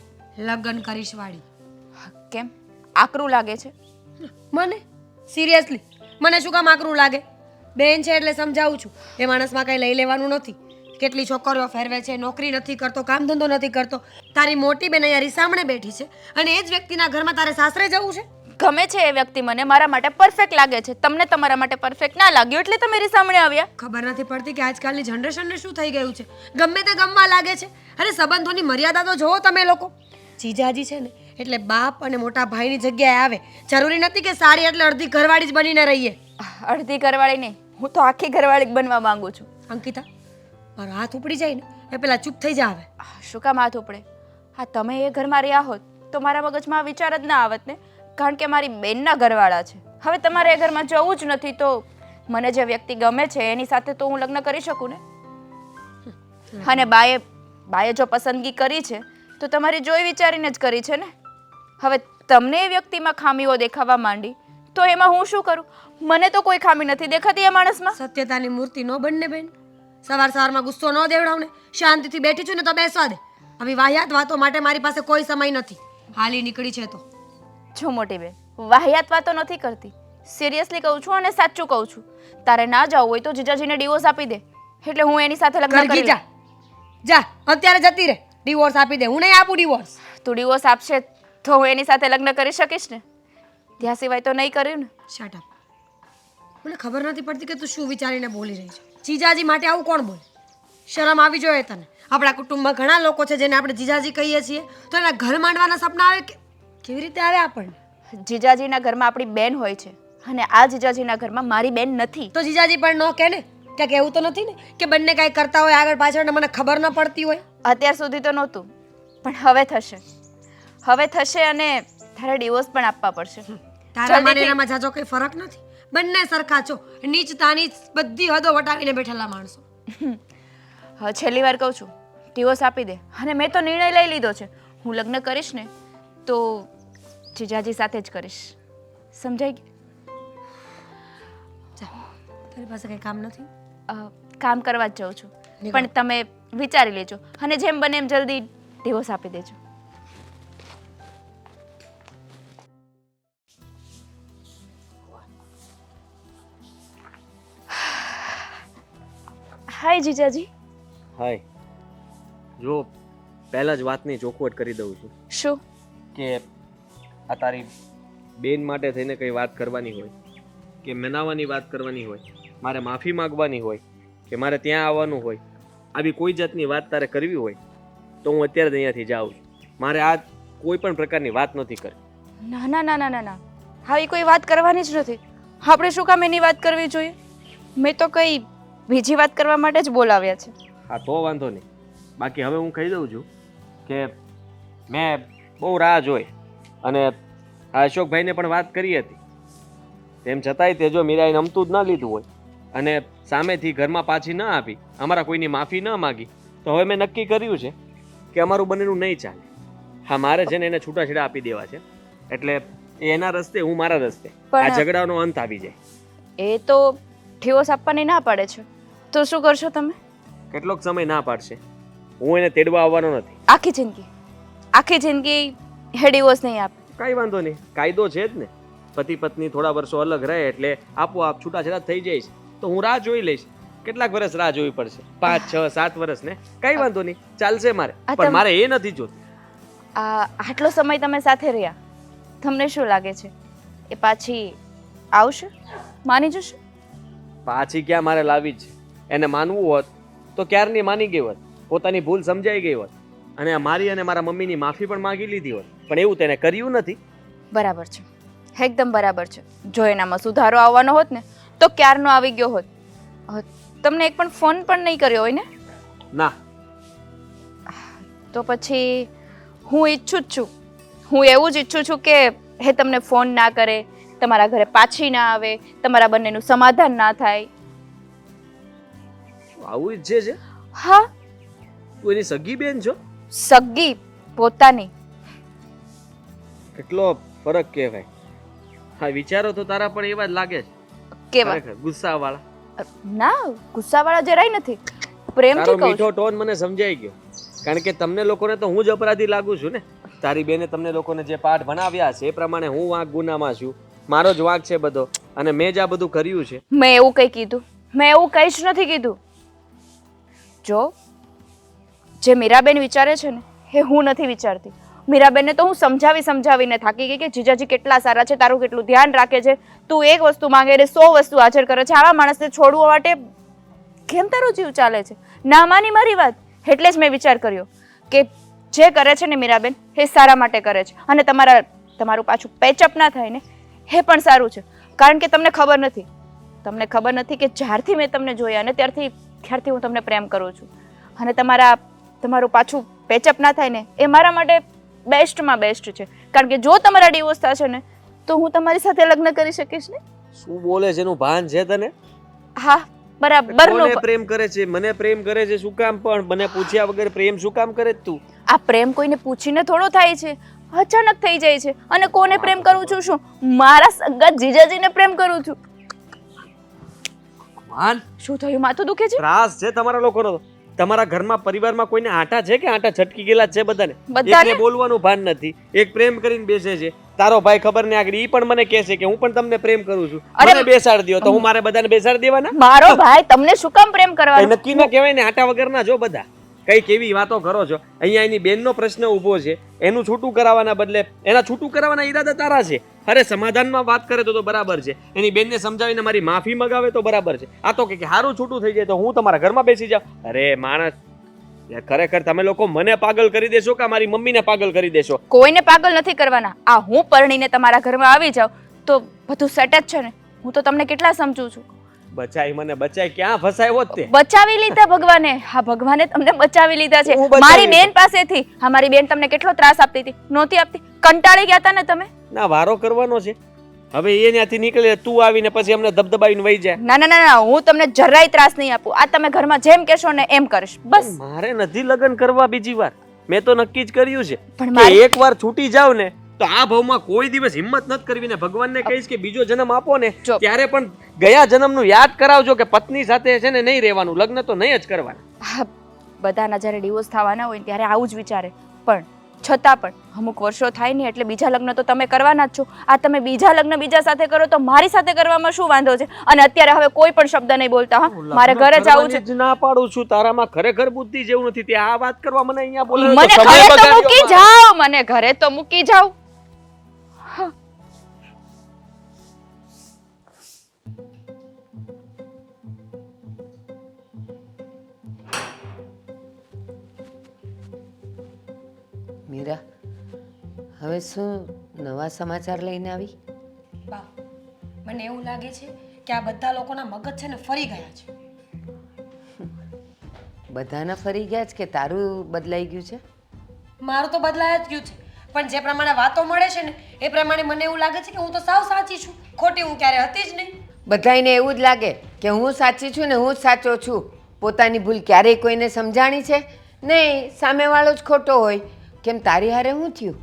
લગ્ન કરીશ વાળી. કેમ આકરું લાગે છે? મને સિરિયસલી મને શું કામ આકરું લાગે? બેન છે એટલે સમજાવું છું. એ માણસમાં કંઈ લઈ લેવાનું નથી. કેટલી છોકરીઓ ફેરવે છે, નોકરી નથી કરતો, કામ ધંધો નથી કરતો. તારી મોટી બેન અહીંયા રીસામણે બેઠી છે અને એ જ વ્યક્તિના ઘરમાં તારે સાસરે જવું છે? ગમે છે એ વ્યક્તિ, મને મારા માટે પરફેક્ટ લાગે છે. તમને તમારા માટે પરફેક્ટ ના લાગ્યું એટલે તમે રીસામણે આવ્યા. ખબર નથી પડતી કે આજકાલની જનરેશનને શું થઈ ગયું છે. ગમે તે ગમવા લાગે છે. અરે સંબંધોની મર્યાદા તો જોવો તમે લોકો. જીજાજી છે ને એટલે બાપ અને મોટા ભાઈની જગ્યાએ આવે. જરૂરી નથી કે સારી એટલે અડધી ઘરવાળી જ બનીને રહીએ. અડધી ઘરવાળી નહીં, હું તો આખી ઘરવાળી જ બનવા માંગુ છું. અંકિતા, મારો હાથ ઉપડી જાય ને એ પેલા ચૂપ થઈ જા હવે. શું કામ હાથ ઉપડે? હા, તમે એ ઘરમાં રહ્યા હોત તો મારા મગજમાં આ વિચાર જ ના આવત ને, કારણ કે મારી બેનના ઘરવાળા છે. હવે તમારે એ ઘરમાં જવું જ નથી તો મને જે વ્યક્તિ ગમે છે એની સાથે તો હું લગ્ન કરી શકું ને. અને બાએ જો પસંદગી કરી છે તો તમારી જોઈ વિચારીને જ કરી છે ને. હવે તમને એ વ્યક્તિમાં ખામીઓ દેખાવા માંડી તો એમાં હું શું કરું? મને તો કોઈ ખામી નથી દેખાતી એ માણસમાં. સત્યતાની મૂર્તિ નો બનને બેન. સવારમાં ગુસ્સો ન દેવડાવ ને. શાંતિથી બેઠી છું ને તો બેસવા દે. આવી વાહિયાત વાતો માટે મારી પાસે કોઈ સમય નથી. હાલી નીકળી છે તો જો મોટી બેન, વાહિયાત વાતો નથી કરતી, સિરિયસલી કહું છું અને સાચું કહું છું. તારે ના જવું હોય તો જીજાજીને ડિવોર્સ આપી દે, એટલે હું એની સાથે લગ્ન કરી જા જા અત્યારે જતી રહે. ડિવોર્સ આપી દે. હું નહીં આપું ડિવોર્સ. તું ડિવોર્સ આપશે તો હું એની સાથે લગ્ન કરી શકીશ ને. ત્યાં સિવાય તો નહીં કર્યું ને. Shut up. મને ખબર નથી પડતી કે તું શું વિચારીને બોલી રહી છે. જીજાજી માટે આવું કોણ બોલે? શરમ આવી જોઈએ તને. આપણા કુટુંબમાં ઘણા લોકો છે જેને આપણે જીજાજી કહીએ છીએ, તો એના ઘર માંડવાના સપના આવે કે કેવી રીતે આવે આપણને? જીજાજીના ઘરમાં આપણી બેન હોય છે અને આ જીજાજીના ઘરમાં મારી બેન નથી. તો જીજાજી પણ ન કહે ને, ક્યાંક એવું તો નથી ને કે બંને કાંઈ કરતા હોય આગળ પાછળ ને મને ખબર ન પડતી હોય? અત્યાર સુધી તો નહોતું, પણ હવે થશે. હવે થશે અને તારે ડિવોર્સ પણ આપવા પડશે. તારા મને એનામાં જાજો કંઈ ફરક નથી. બંને સરખા છો, નીચતા નીચ બધી હદો વટાવીને બેઠેલા માણસો. હવે છેલ્લી વાર કહું છું, ડિવોર્સ આપી દે. અને મેં તો નિર્ણય લઈ લીધો છે, હું લગ્ન કરીશ ને તો જીજાજી સાથે જ કરીશ. સમજાઈ ગયું? તારી પાસે કંઈ કામ નથી? કામ કરવા જ જાઉં છું, પણ તમે વિચારી લેજો અને જેમ બને એમ જલ્દી ડિવોર્સ આપી દેજો. હાય જીજાજી. હાય. જો પહેલા જ વાતની ચોખવટ કરી દઉં છું શું? કે આ તારી બેન માટે થઈને કંઈ વાત કરવાની હોય કે મનાવવાની વાત કરવાની હોય, મારે માફી માંગવાની હોય કે મારે ત્યાં આવવાનું હોય, આવી કોઈ જાતની વાત તારે કરવી હોય તો હું અત્યારે જ અહીંયાથી જાઉં છું. મારે આ કોઈ પણ પ્રકારની વાત નથી કરવી. ના ના ના ના ના ના, આવી કોઈ વાત કરવાની જ નથી. આપણે શું કામ એની વાત કરવી જોઈએ? મેં તો કઈ બીજી વાત કરવા માટે જ બોલાવ્યા છે. હા તો વાંધો નહીં. બાકી હવે હું કહી દઉં છું કે મેં બહુ રાહ જોઈ અને આ અશોકભાઈને પણ વાત કરી હતી, તેમ છતાંય તે જો મીરાએ નમતું જ ન લીધું હોય અને સામેથી ઘરમાં પાછી ન આપી, અમારા કોઈની માફી ન માગી, તો હવે મેં નક્કી કર્યું છે કે અમારું બંનેનું નહીં ચાલે. હા, મારે છે ને એને છૂટાછેડા આપી દેવા છે, એટલે એ એના રસ્તે, હું મારા રસ્તે. આ ઝઘડાનો અંત આવી જાય. એ તો ડિવોર્સ આપવાની ના પાડે છે, તો શું કરશો તમે? કેટલોક સમય ના પાડશે, હું એને તેડવા આવવાનો નથી. આખી જિંદગી એ ડિવોર્સ નહીં આપે. કાંઈ વાંધો નહીં, કાયદો છે જ ને. પતિ પત્ની થોડા વર્ષો અલગ રહે એટલે આપોઆપ છૂટાછેડા થઈ જાય છે. તો હું રાહ જોઈ લઈશ. કેટલાક વર્ષ રાહ જોવી પડશે, 5, 6, 7 વર્ષ ને, કઈ વાંધો નહીં, ચાલશે મારે. પણ મારે એ નથી જોતું. આટલો સમય તમે સાથે રહ્યા, તમને શું લાગે છે એ પાછી આવશે? માની જશે? પાછી ક્યાં મારે લાવી છે? એને માનવું હોત તો ક્યારની માની ગઈ હોત, પોતાની ભૂલ સમજાઈ ગઈ હોત અને મારી અને મારા મમ્મીની માફી પણ માંગી લીધી હોત, પણ એવું તેને કર્યું નથી. બરાબર છે, એકદમ બરાબર છે. જો એનામાં સુધારો આવવાનો હોત ને તો ક્યારનો આવી ગયો હોત. તમને એક પણ ફોન પણ નહીં કર્યો હોય ને? ના. તો પછી હું ઈચ્છું જ છું, હું એવું જ ઈચ્છું છું કે એ તમને ફોન ના કરે, તમારા ઘરે પાછી ના આવે, તમારા બંનેનું સમાધાન ના થાય. આવું ઈચ્છે છે? હા. તું એની સગી બેન છો? સગી પોતાની. કેટલો ફરક કહેવાય. હા, વિચારો તો તારા પણ એવા જ લાગે છે. કેવા? ગુસ્સાવાળા. ના, ગુસ્સાવાળા જરાય નથી, પ્રેમથી તારો કહું છું. મીઠો ટોન મને સમજાઈ ગયો, કારણ કે તમને લોકોને તો હું જ અપરાધી લાગુ છું ને. તારી બેને તમને લોકોને જે પાઠ ભણાવ્યા છે એ પ્રમાણે હું વાંક ગુનામાં છું, મારો જ વાંક છે બધો, અને મેં જ આ બધું કર્યું છે. મેં એવું કંઈ કીધું? મેં એવું કંઈ જ નથી કીધું. જો જે મીરાબેન વિચારે છે ને એ હું નથી વિચારતી. મીરાબેનને તો હું સમજાવીને થાકી ગઈ કે જીજાજી કેટલા સારા છે, તારું કેટલું ધ્યાન રાખે છે, તું એક વસ્તુ માંગે એટલે 100 વસ્તુ હાજર કરે છે. આવા માણસને છોડવા માટે કેમ તારો જીવ ચાલે છે? ના માની મારી વાત, એટલે જ મેં વિચાર કર્યો કે જે કરે છે ને મીરાબેન એ સારા માટે કરે છે, અને તમારું પાછું પેચઅપ ના થાય ને એ પણ સારું છે. કારણ કે તમને ખબર નથી કે જ્યારથી મેં તમને જોયા ને ત્યારથી હું તમને પ્રેમ કરું છું, અને તમારું પાછું પેચઅપ ના થાય ને એ મારા માટે બેસ્ટમાં બેસ્ટ છે. કારણ કે જો તમારા ડિવોર્સ થશે ને તો હું તમારી સાથે લગ્ન કરી શકીશ ને. શું બોલે છે? એનું ભાન છે તને? હા, બરાબર. કોને પ્રેમ કરે છે? મને પ્રેમ કરે છે. શું કામ? પણ મને પૂછ્યા વગર પ્રેમ શું કામ કરે તું? આ પ્રેમ કોઈને પૂછીને થોડો થાય છે, અચાનક થઈ જાય છે. અને કોને પ્રેમ કરું છું? શું મારા સગા જીજાજીને પ્રેમ કરું છું. માન, શું થયું? માથું દુખે છે? ત્રાસ છે તમારા લોકોનો. તમારા ઘરમાં પરિવારમાં કોઈને આટા છે કે આટા છટકી ગયેલા છે બધાને? બધાને? એકને બોલવાનું ભાન નથી, એક પ્રેમ કરીને બેસે છે. તારો ભાઈ ખબર ને આગળ ઈ પણ મને કહે છે કે હું પણ તમને પ્રેમ કરું છું, મને બેસાડી દો. તો હું મારે બધાને બેસાડી દેવાના? મારો ભાઈ તમને શું કામ પ્રેમ કરવાનો? નક્કી ન કહેવાય ને, આટા વગરના જો બધા. કઈ કેવી વાતો કરો છો? અહીંયા એની બેનનો પ્રશ્ન ઊભો છે, એનું છૂટું કરાવવાના બદલે એના છૂટું કરાવવાના ઈરાદા તારા છે. અરે સમાધાનમાં વાત કરે તો બરાબર છે, એની બેનને સમજાવીને મારી માફી મગાવે તો બરાબર છે. આ તો કે હારું છૂટું થઈ જાય તો હું તમારા ઘરમાં બેસી જાઉં. અરે માણસ, યાર ખરેખર તમે લોકો મને પાગલ કરી દેશો કે મારી મમ્મીને પાગલ કરી દેશો? કોઈને પાગલ નથી કરવાના. આ હું પરણીને તમારા ઘરમાં આવી જાઉં તો બધું સેટ જ છે ને. હું તો તમને કેટલા સમજું છું. બચાઈ મને બચાઈ, ક્યાં ફસાયો જ તે? બચાવી લીધા ભગવાને. હા, ભગવાને તમને બચાવી લીધા છે હું બચાવી મારી બેન પાસેથી. હા, મારી બેન તમને કેટલો ત્રાસ આપતી હતી, નહોતી આપતી? કંટાળી ગયા હતા ને તમે? ના, વારો કરવાનો છે હવે. એ ત્યાંથી નીકળે તું આવીને પછી અમને દબદબાઈને વહી જાય. ના ના ના ના, હું તમને જરાય ત્રાસ નહીં આપું. આ તમે ઘરમાં જેમ કહેશો ને એમ કરીશ, બસ. મારે નથી લગ્ન કરવા બીજી વાર. મેં તો નક્કી જ કર્યું છે પણ કે મારે- એકવાર છૂટી જાવ ને તો આ ભાવમાં કોઈ દિવસ હિંમત નથી કરવી ને ભગવાનને કહીશ કે બીજો જન્મ આપો ને જો. ત્યારે પણ ગયા જન્મનું યાદ કરાવજો કે પત્ની સાથે છે ને નહીં રહેવાનું, લગ્ન તો નહીં જ કરવાના. હા, બધાના જ્યારે ડિવોર્સ થવાના હોય ને ત્યારે આવું જ વિચારે. પણ છતાં પણ અમુક વર્ષો થાય ને એટલે બીજા લગ્ન તો તમે કરવાના જ છો. આ તમે બીજા લગ્ન બીજા સાથે કરો તો મારી સાથે કરવામાં શું વાંધો છે? અને અત્યારે હવે કોઈ પણ શબ્દ નહીં બોલતા. હા, મારે ઘરે જ આવવું છે. લગ્ન જ ના પાડું છું. તારામાં ખરેખર બુદ્ધિ જેવું નથી. તે આ વાત કરવા મને અહીંયા બોલે મને ઘરે તો મૂકી જાઓ, મને ઘરે તો મૂકી જાઓ. મીરા, હવે શું નવા સમાચાર લઈને આવી? બા, મને એવું લાગે છે કે આ બધા લોકોના મગજ છે ને ફરી ગયા છે. બધાના ફરી ગયા છે કે તારું બદલાઈ ગયું છે? મારું તો બદલાય જ ગયું છે, પણ જે પ્રમાણે વાતો મળે છે ને એ પ્રમાણે મને એવું લાગે છે કે હું તો સાવ સાચી છું, ખોટી હું ક્યારે હતી જ નહીં. બધાયને એવું જ લાગે કે હું સાચી છું ને હું જ સાચો છું. પોતાની ભૂલ ક્યારેય કોઈને સમજાણી છે નહીં, સામેવાળો જ ખોટો હોય. કેમ તારી હારે શું થયું?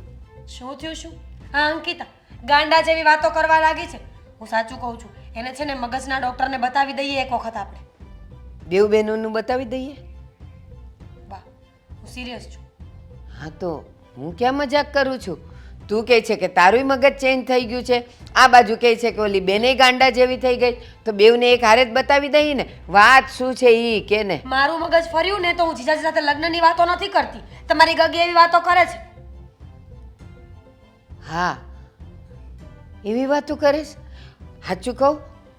શું થયું શું? હા, અંકિતા ગાંડા જેવી વાતો કરવા લાગી છે. હું સાચું કહું છું, એને છે ને મગજના ડોક્ટરને બતાવી દઈએ એક વખત આપણે. બેઉ બહેનોનું બતાવી દઈએ? બા, હું સિરિયસ છું. હા, તો હું ક્યાં મજાક કરું છું? તું કહે છે કે તારું મગજ ચેન્જ થઈ ગયું છે, આ બાજુ કહે છે કે ઓલી બેને ગાંડા જેવી થઈ ગઈ, તો બેઉને એક હારે જ બતાવી દઈએ ને. વાત શું છે ઈ કે ને. મારું મગજ ફર્યું ને તો હું જીજાજી સાથે લગ્નની વાતો નથી કરતી, તમારી ગગી એવી વાતો કરે છે. હા, એવી વાતો કરીશ? સાચું કહું,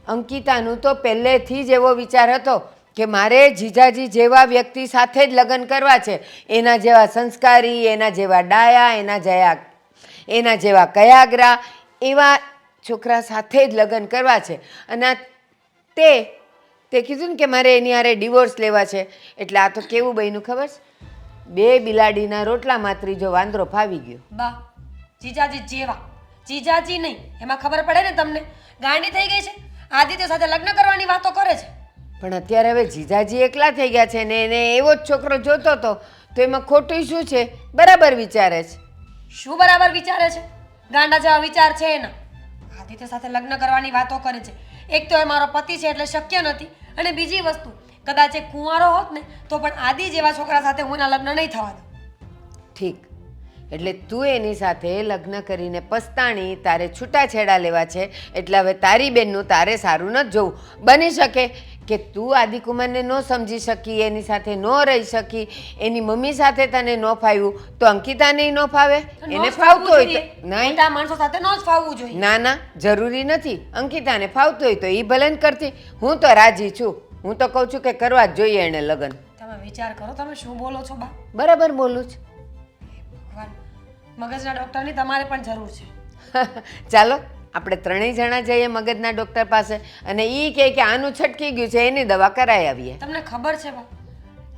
અંકિતાનું તો પહેલેથી જ એવો વિચાર હતો કે મારે જીજાજી જેવા વ્યક્તિ સાથે જ લગ્ન કરવા છે. એના જેવા સંસ્કારી, એના જેવા ડાયા, એના જેવા કયાગ્રા, એવા છોકરા સાથે જ લગ્ન કરવા છે. અને તે કીધું ને કે મારે એની હારે ડિવોર્સ લેવા છે, એટલે આ તો કેવું બન્યું ખબર છે? બે બિલાડીના રોટલામાં ત્રીજો વાંદરો ફાવી ગયો. બા, જીજાજી જેવા, જીજાજી નહીં, એમાં ખબર પડે ને તમને. ગાંડી થઈ ગઈ છે, આદિત્ય સાથે લગ્ન કરવાની વાતો કરે છે. પણ અત્યારે હવે જીજાજી એકલા થઈ ગયા છે ને એને એવો જ છોકરો જોતો હતો, તો એમાં ખોટું શું છે? બરાબર વિચારે છે. શું બરાબર વિચારે છે? ગાંડા જેવા વિચાર છે એના. આદિત્ય સાથે લગ્ન કરવાની વાતો કરે છે. એક તો એ મારો પતિ છે એટલે શક્ય નથી, અને બીજી વસ્તુ, કદાચ એ કુંવારો હોત ને તો પણ આદિ જેવા છોકરા સાથે હું એના લગ્ન નહીં થવા દઉં. ઠીક, એટલે તું એની સાથે લગ્ન કરીને પસ્તાણી, તારે છૂટાછેડા લેવા છે, એટલે હવે તારી બેનનું તારે સારું નથી જોવું. બની શકે કે તું આદિકુમારને ન સમજી શકી, એની સાથે ન રહી શકી, એની મમ્મી સાથે તને ન ફાવ્યું, તો અંકિતાને ન ફાવે? ન એને જ ફાવતું હોય તો જોઈએ. નહીં. મોટા માણસો સાથે ન જ ફાવવું જોઈએ. ના ના, જરૂરી નથી. અંકિતાને ફાવતું હોય તો એ ભલે ન કરતી, હું તો રાજી છું. હું તો કહું છું કે કરવા જ જોઈએ એને લગ્ન. તમે વિચાર કરો, તમે શું બોલો છો બા? બરાબર બોલું છું. ભગવાન, મગજના ડોક્ટરની તમારે પણ જરૂર છે. ચાલો આપણે ત્રણેય જણા જઈએ મગજના ડૉક્ટર પાસે, અને એ કહે કે આનું છટકી ગયું છે, એની દવા કરાવી આવીએ. તમને ખબર છે બા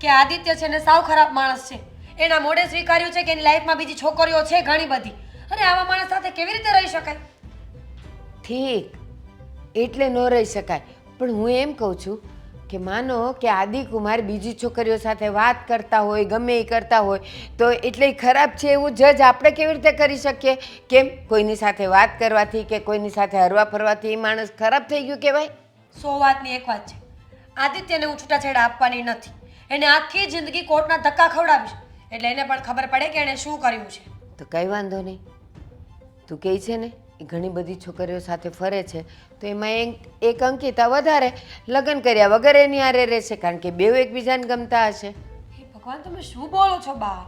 કે આદિત્ય છે ને સાવ ખરાબ માણસ છે. એના મોઢે સ્વીકાર્યું છે કે એની લાઈફમાં બીજી છોકરીઓ છે ઘણી બધી, અને આવા માણસ સાથે કેવી રીતે રહી શકાય? ઠીક, એટલે ન રહી શકાય, પણ હું એમ કહું છું કે માનો કે આદિકુમાર બીજી છોકરીઓ સાથે વાત કરતા હોય, ગમે એ કરતા હોય, તો એટલે ઈ ખરાબ છે એવું જજ આપણે કેવી રીતે કરી શકીએ? કેમ? કોઈની સાથે વાત કરવાથી કે કોઈની સાથે હરવા ફરવાથી એ માણસ ખરાબ થઈ ગયું કહેવાય? 100 વાતની એક વાત છે, આદિત્યને હું છૂટાછેડા આપવાની નથી. એને આખી જિંદગી કોર્ટના ધક્કા ખવડાવીશ, એટલે એને પણ ખબર પડે કે એણે શું કર્યું છે. તો કંઈ વાંધો નહીં. તું કહે છે ને એ ઘણી બધી છોકરીઓ સાથે ફરે છે, તો એમાં એક અંકિતા વધારે લગ્ન કર્યા વગર એની હારે રહેશે, કારણ કે બેઉ એકબીજાને ગમતા હશે. હે ભગવાન, તમે શું બોલો છો બા?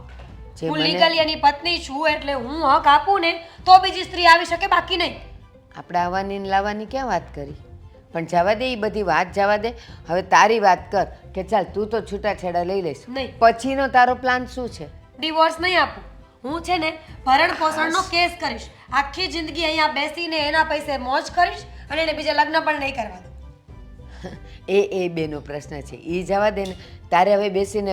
જે હું મને- લીગલી એની પત્ની છું, એટલે હું હક આપું ને તો બીજી સ્ત્રી આવી શકે, બાકી નહીં. આપણે આવવાની ને લાવવાની ક્યાં વાત કરી? પણ જવા દે, એ બધી વાત જવા દે. હવે તારી વાત કર કે ચાલ તું તો છૂટાછેડા લઈ લઈશ, નહીં. પછીનો તારો પ્લાન શું છે? ડિવોર્સ નહીં આપું. હું છે ને ભરણ પોષણનો કેસ કરીશ. આખી જિંદગી અહીંયા બેસીને એના પૈસે મોજ કરીશ અને એને બીજા લગ્ન પણ નહીં કરવા દઉં. એ બેનો પ્રશ્ન છે, એ જવા દે ને. તારે હવે બેસીને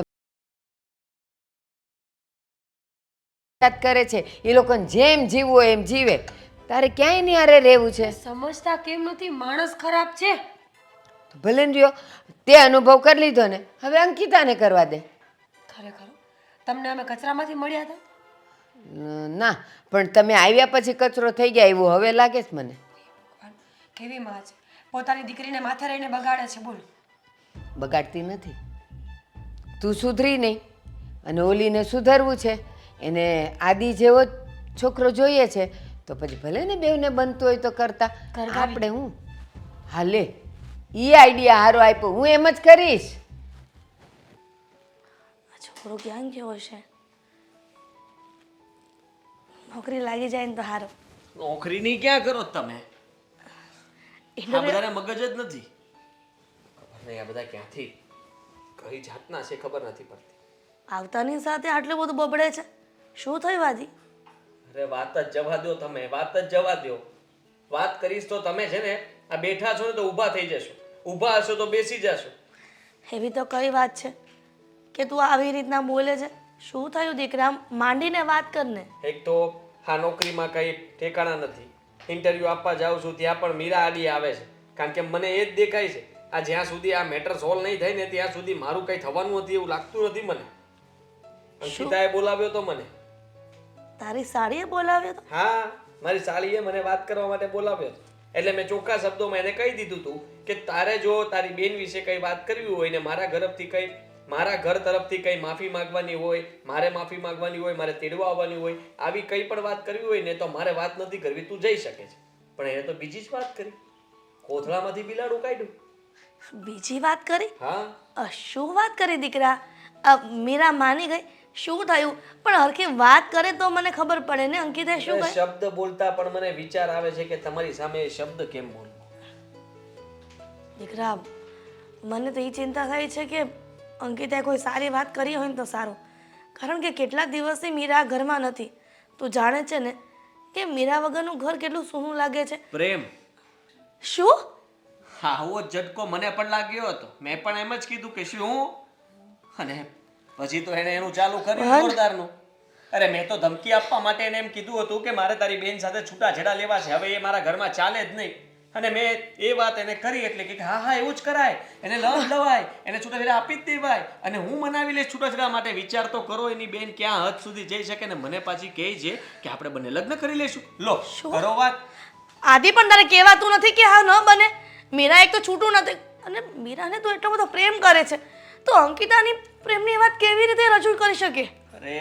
વાત કરે છે, એ લોકોને જેમ જીવવું હોય એમ જીવે, તારે ક્યાંય નહીં હારે રહેવું છે. સમજતા કેમ નથી? માણસ ખરાબ છે. ભલે ને રહ્યો, તે અનુભવ કરી લીધો ને, હવે અંકિતાને કરવા દે. ખરેખર તમને અમે કચરામાંથી મળ્યા હતા. ના, પણ તમે આવ્યા પછી કચરો થઈ ગયા એવું હવે લાગે છે મને. ભગવાન, કેવી માં છે, પોતાની દીકરીને માથે રહીને બગાડે છે. બોલ. બગાડતી નથી. તું સુધરી નહીં અને ઓલીને સુધરવું છે, એને આદિ જેવો જ છોકરો જોઈએ છે, તો પછી ભલે ને બેવને બનતું હોય તો કરતા. કરતા આપણે હું હાલે એ આઈડિયા સારો આપ્યો, હું એમ જ કરીશ. આ છોકરો ક્યાં ગયો હશે? નોકરી લાગી જાય ને તો સારું. નોકરીની ક્યાં કરો તમે? આ બધાને મગજ જ નથી. ખબર નહીં આ બધા ક્યાંથી કઈ જાતના છે ખબર નથી પડતી. આવતાની સાથે આટલું બધું બબડે છે, શું થયું આદિ? અરે વાત જ જવા દો તમે, વાત જ જવા દો. વાત કરીશ તો તમે છે ને આ બેઠા છો ને તો ઊભા થઈ જશો, ઊભા હશો તો બેસી જશો. એવી તો કઈ વાત છે કે તું આવી રીતના બોલે છે? શું થયું દીકરા? માંડીને વાત કરને. એક તો આ નોકરીમાં કઈ ઠેકાણા નથી. ઇન્ટરવ્યૂ આપવા જાઉં છું ત્યાં પણ મીરા આડી આવે છે, કારણ કે મને એ જ દેખાય છે આ જ્યાં સુધી આ મેટર સોલ્વ નહીં થાય ને ત્યાં સુધી મારું કંઈ થવાનું નથી એવું લાગતું નથી મને. અંકિતાએ બોલાવ્યો તો મને. તારી સાડીએ બોલાવ્યો તો? હા, મારી સાળીએ મને વાત કરવા માટે બોલાવ્યો હતો. એટલે મેં ચોખ્ખા શબ્દોમાં એને કહી દીધું હતું કે તારે જો તારી બેન વિશે કંઈ વાત કરવી હોય ને મારા ઘર તરફથી કંઈ માફી માંગવાની હોય, મારે માફી માંગવાની હોય, મારે તેડવા આવવાની હોય, આવી કંઈ પણ વાત કરવી હોય ને તો મારે વાત નથી કરવી, તું જઈ શકે છે. પણ એને તો બીજી જ વાત કરી, કોથળામાંથી બિલાડું કાઢ્યું. બીજી વાત કરી? હા, શું વાત કરી દીકરા? મીરા માની ગઈ? શું થયું? પણ હરખી વાત કરે તો મને ખબર પડે ને. અંકિતાએ શું કહ્યું? શબ્દ બોલતા પણ મને વિચાર આવે છે કે તમારી સામે એ શબ્દ કેમ બોલવો. દીકરા, મને તો એ ચિંતા થાય છે કે અંકિતાએ કોઈ સારી વાત કરી હોય ને તો સારું, કારણ કે કેટલાક દિવસથી મીરા ઘરમાં નથી. તું જાણે છે ને કે મીરા વગરનું ઘર કેટલું સૂનું લાગે છે. પ્રેમ. શું? હા, આવો ઝટકો મને પણ લાગ્યો હતો. મેં પણ એમ જ કીધું કે શું, અને પછી તો એને એનું ચાલુ કર્યું જોરદારનું. અરે મેં તો ધમકી આપવા માટે એને એમ કીધું હતું કે મારે તારી બેન સાથે છૂટાછેડા લેવા છે, હવે એ મારા ઘરમાં ચાલે જ નહીં. અને મેં એ વાત એને કરી એટલે કે હા હા એવું જ કરાય, એને લવાય, એને છૂટાછેડા આપી જ દેવાય અને હું મનાવી લઈશ છૂટાછેડા માટે. વિચાર તો કરો એની બેન ક્યાં હદ સુધી જઈ શકે ને મને પાછી કહે છે કે આપણે બંને લગ્ન કરી લઈશું. લો કરો વાત. આદિ પણ તારે કહેવાતું નથી કે હા ન બને? મીરા એક તો છૂટું નથી અને મીરાને તો એટલો બધો પ્રેમ કરે છે, તો અંકિતાની પ્રેમની વાત કેવી રીતે રજૂ કરી શકે? અરે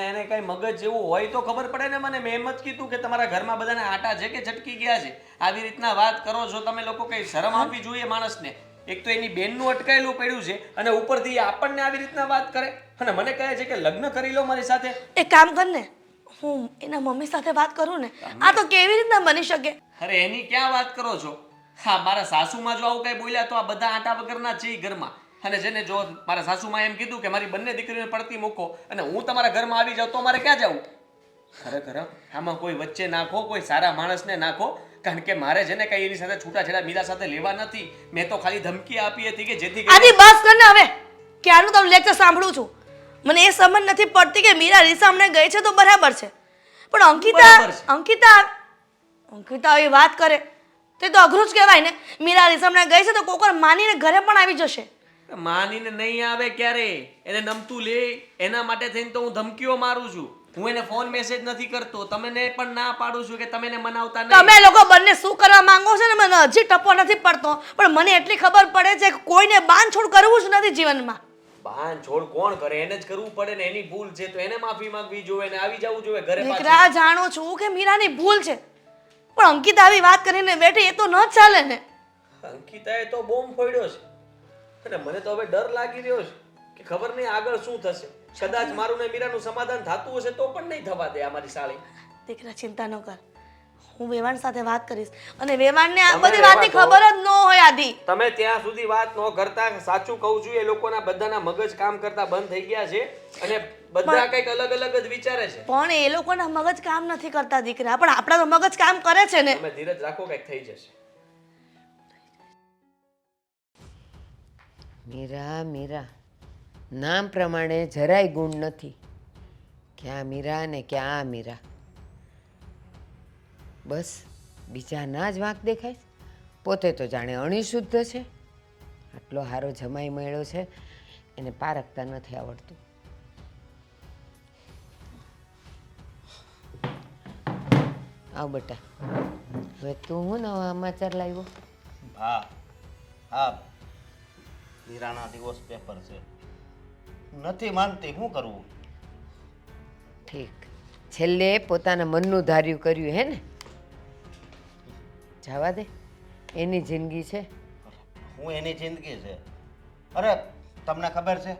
એને કઈ મગજ જેવું હોય તો ખબર પડે ને મને. મેં એમ જ કીધું કે તમારા ઘરમાં બધાને આટા છે કે ઝટકી ગયા છે? આવી રીતના વાત કરો છો તમે લોકો, કઈ શરમ આપવી જોઈએ માણસને. એક તો એની બેનનું અટકાયેલું પડ્યું છે અને ઉપરથી આપણને આવી રીતના વાત કરે અને મને કહે છે કે લગ્ન કરી લો મારી સાથે. એક કામ કર ને, હું એના મમ્મી સાથે વાત કરું ને. આ તો કેવી રીતના બની શકે? અરે એની ક્યાં વાત કરો છો? હા, મારા સાસુમાં જો આવું કઈ બોલ્યા તો આ બધા આટા વગરના છે ઈ ઘરમાં. અને જેને જો મારા સાસુમાં એમ કીધું કે મારી બંને દીકરીઓને પડતી મૂકો અને હું તમારા ઘરમાં આવી જાઉં તો મારે ક્યાં જવું? ખરેખર આમાં કોઈ વચ્ચે નાખો, કોઈ સારા માણસને નાખો, કારણ કે મારે છે ને કઈ એની સાથે છૂટાછેડા મીરા સાથે લેવા નથી. મેં તો ખાલી ધમકી આપી હતી કે જેથી આદિ બસ કર ને હવે. ક્યારનું તમે લેક્ચર સાંભળું છું. મને એ સમજ નથી પડતી કે મીરા રીસામણે ગઈ છે તો બરાબર છે, પણ અંકિતા એ વાત કરે તે તો અઘરું જ કહેવાય ને. મીરા રીસામણે ગઈ છે તો કોકર માનીને ઘરે પણ આવી જશે. માનીને નહીં આવે ક્યારે, એને નમતું લે એના માટે થઈને તો હું ધમકીઓ મારું છું. હું એને ફોન મેસેજ નથી કરતો. તમને પણ ના પાડું છું કે તમે એને મનાવતા નહીં. તમે લોકો બંને શું કરવા માંગો છો ને મને હજી ટપો નથી પડતો, પણ મને એટલી ખબર પડે છે કે કોઈને બાંધછોડ કરવું જ નથી જીવનમાં. બાંધછોડ કોણ કરે? એને જ કરવું પડે ને. એની ભૂલ છે તો એને માફી માંગવી જોઈએ ને આવી જવું જોઈએ ઘરે પાછું. દીકરા, જાણું છું કે મીરાની ભૂલ છે, પણ અંકિતા આવી વાત કરીને બેઠી એ તો ન ચાલે ને. અંકિતાએ તો બોમ્બ ફોડ્યો છે અને મને તો હવે ડર લાગી રહ્યો છે કે ખબર નહીં આગળ શું થશે. કદાચ મારું ને મીરાનું સમાધાન થતું હશે તો પણ નહીં થવા દે અમારી સાળી. દીકરા, ચિંતા ન કર, હું વેવાણ સાથે વાત કરીશ અને વેવાણને આ તમે બધી વાતની રહેવા દો. ખબર જ ન હોય આદિ. તમે ત્યાં સુધી વાત ન કરતા. સાચું કહું છું, એ લોકોના બધાના મગજ કામ કરતા બંધ થઈ ગયા છે અને બધા કંઈક અલગ અલગ જ વિચારે છે. પણ એ લોકોના મગજ કામ નથી કરતા દીકરા, પણ આપણા તો મગજ કામ કરે છે ને. તમે ધીરજ રાખો, કંઈક થઈ જશે. મીરા મીરા નામ પ્રમાણે જરાય ગુણ નથી. ક્યાં મીરા ને ક્યાં આ મીરા. બસ બીજાના જ વાંક દેખાય છે. પોતે તો જાણે અણિશુદ્ધ છે. આટલો સારો જમાઈ મળ્યો છે, એને પારખતા નથી આવડતું. આવ બેટા, હવે તું હું નવા સમાચાર લાવ્યો? હા હા, મીરાના ડિવોર્સ પેપર છે. નથી માનતી, શું કરવું? ઠીક, છેલ્લે પોતાના મનનું ધાર્યું કર્યું હે ને? જવા દે, એની જિંદગી છે. હું એની જિંદગી છે. અરે તમને ખબર છે,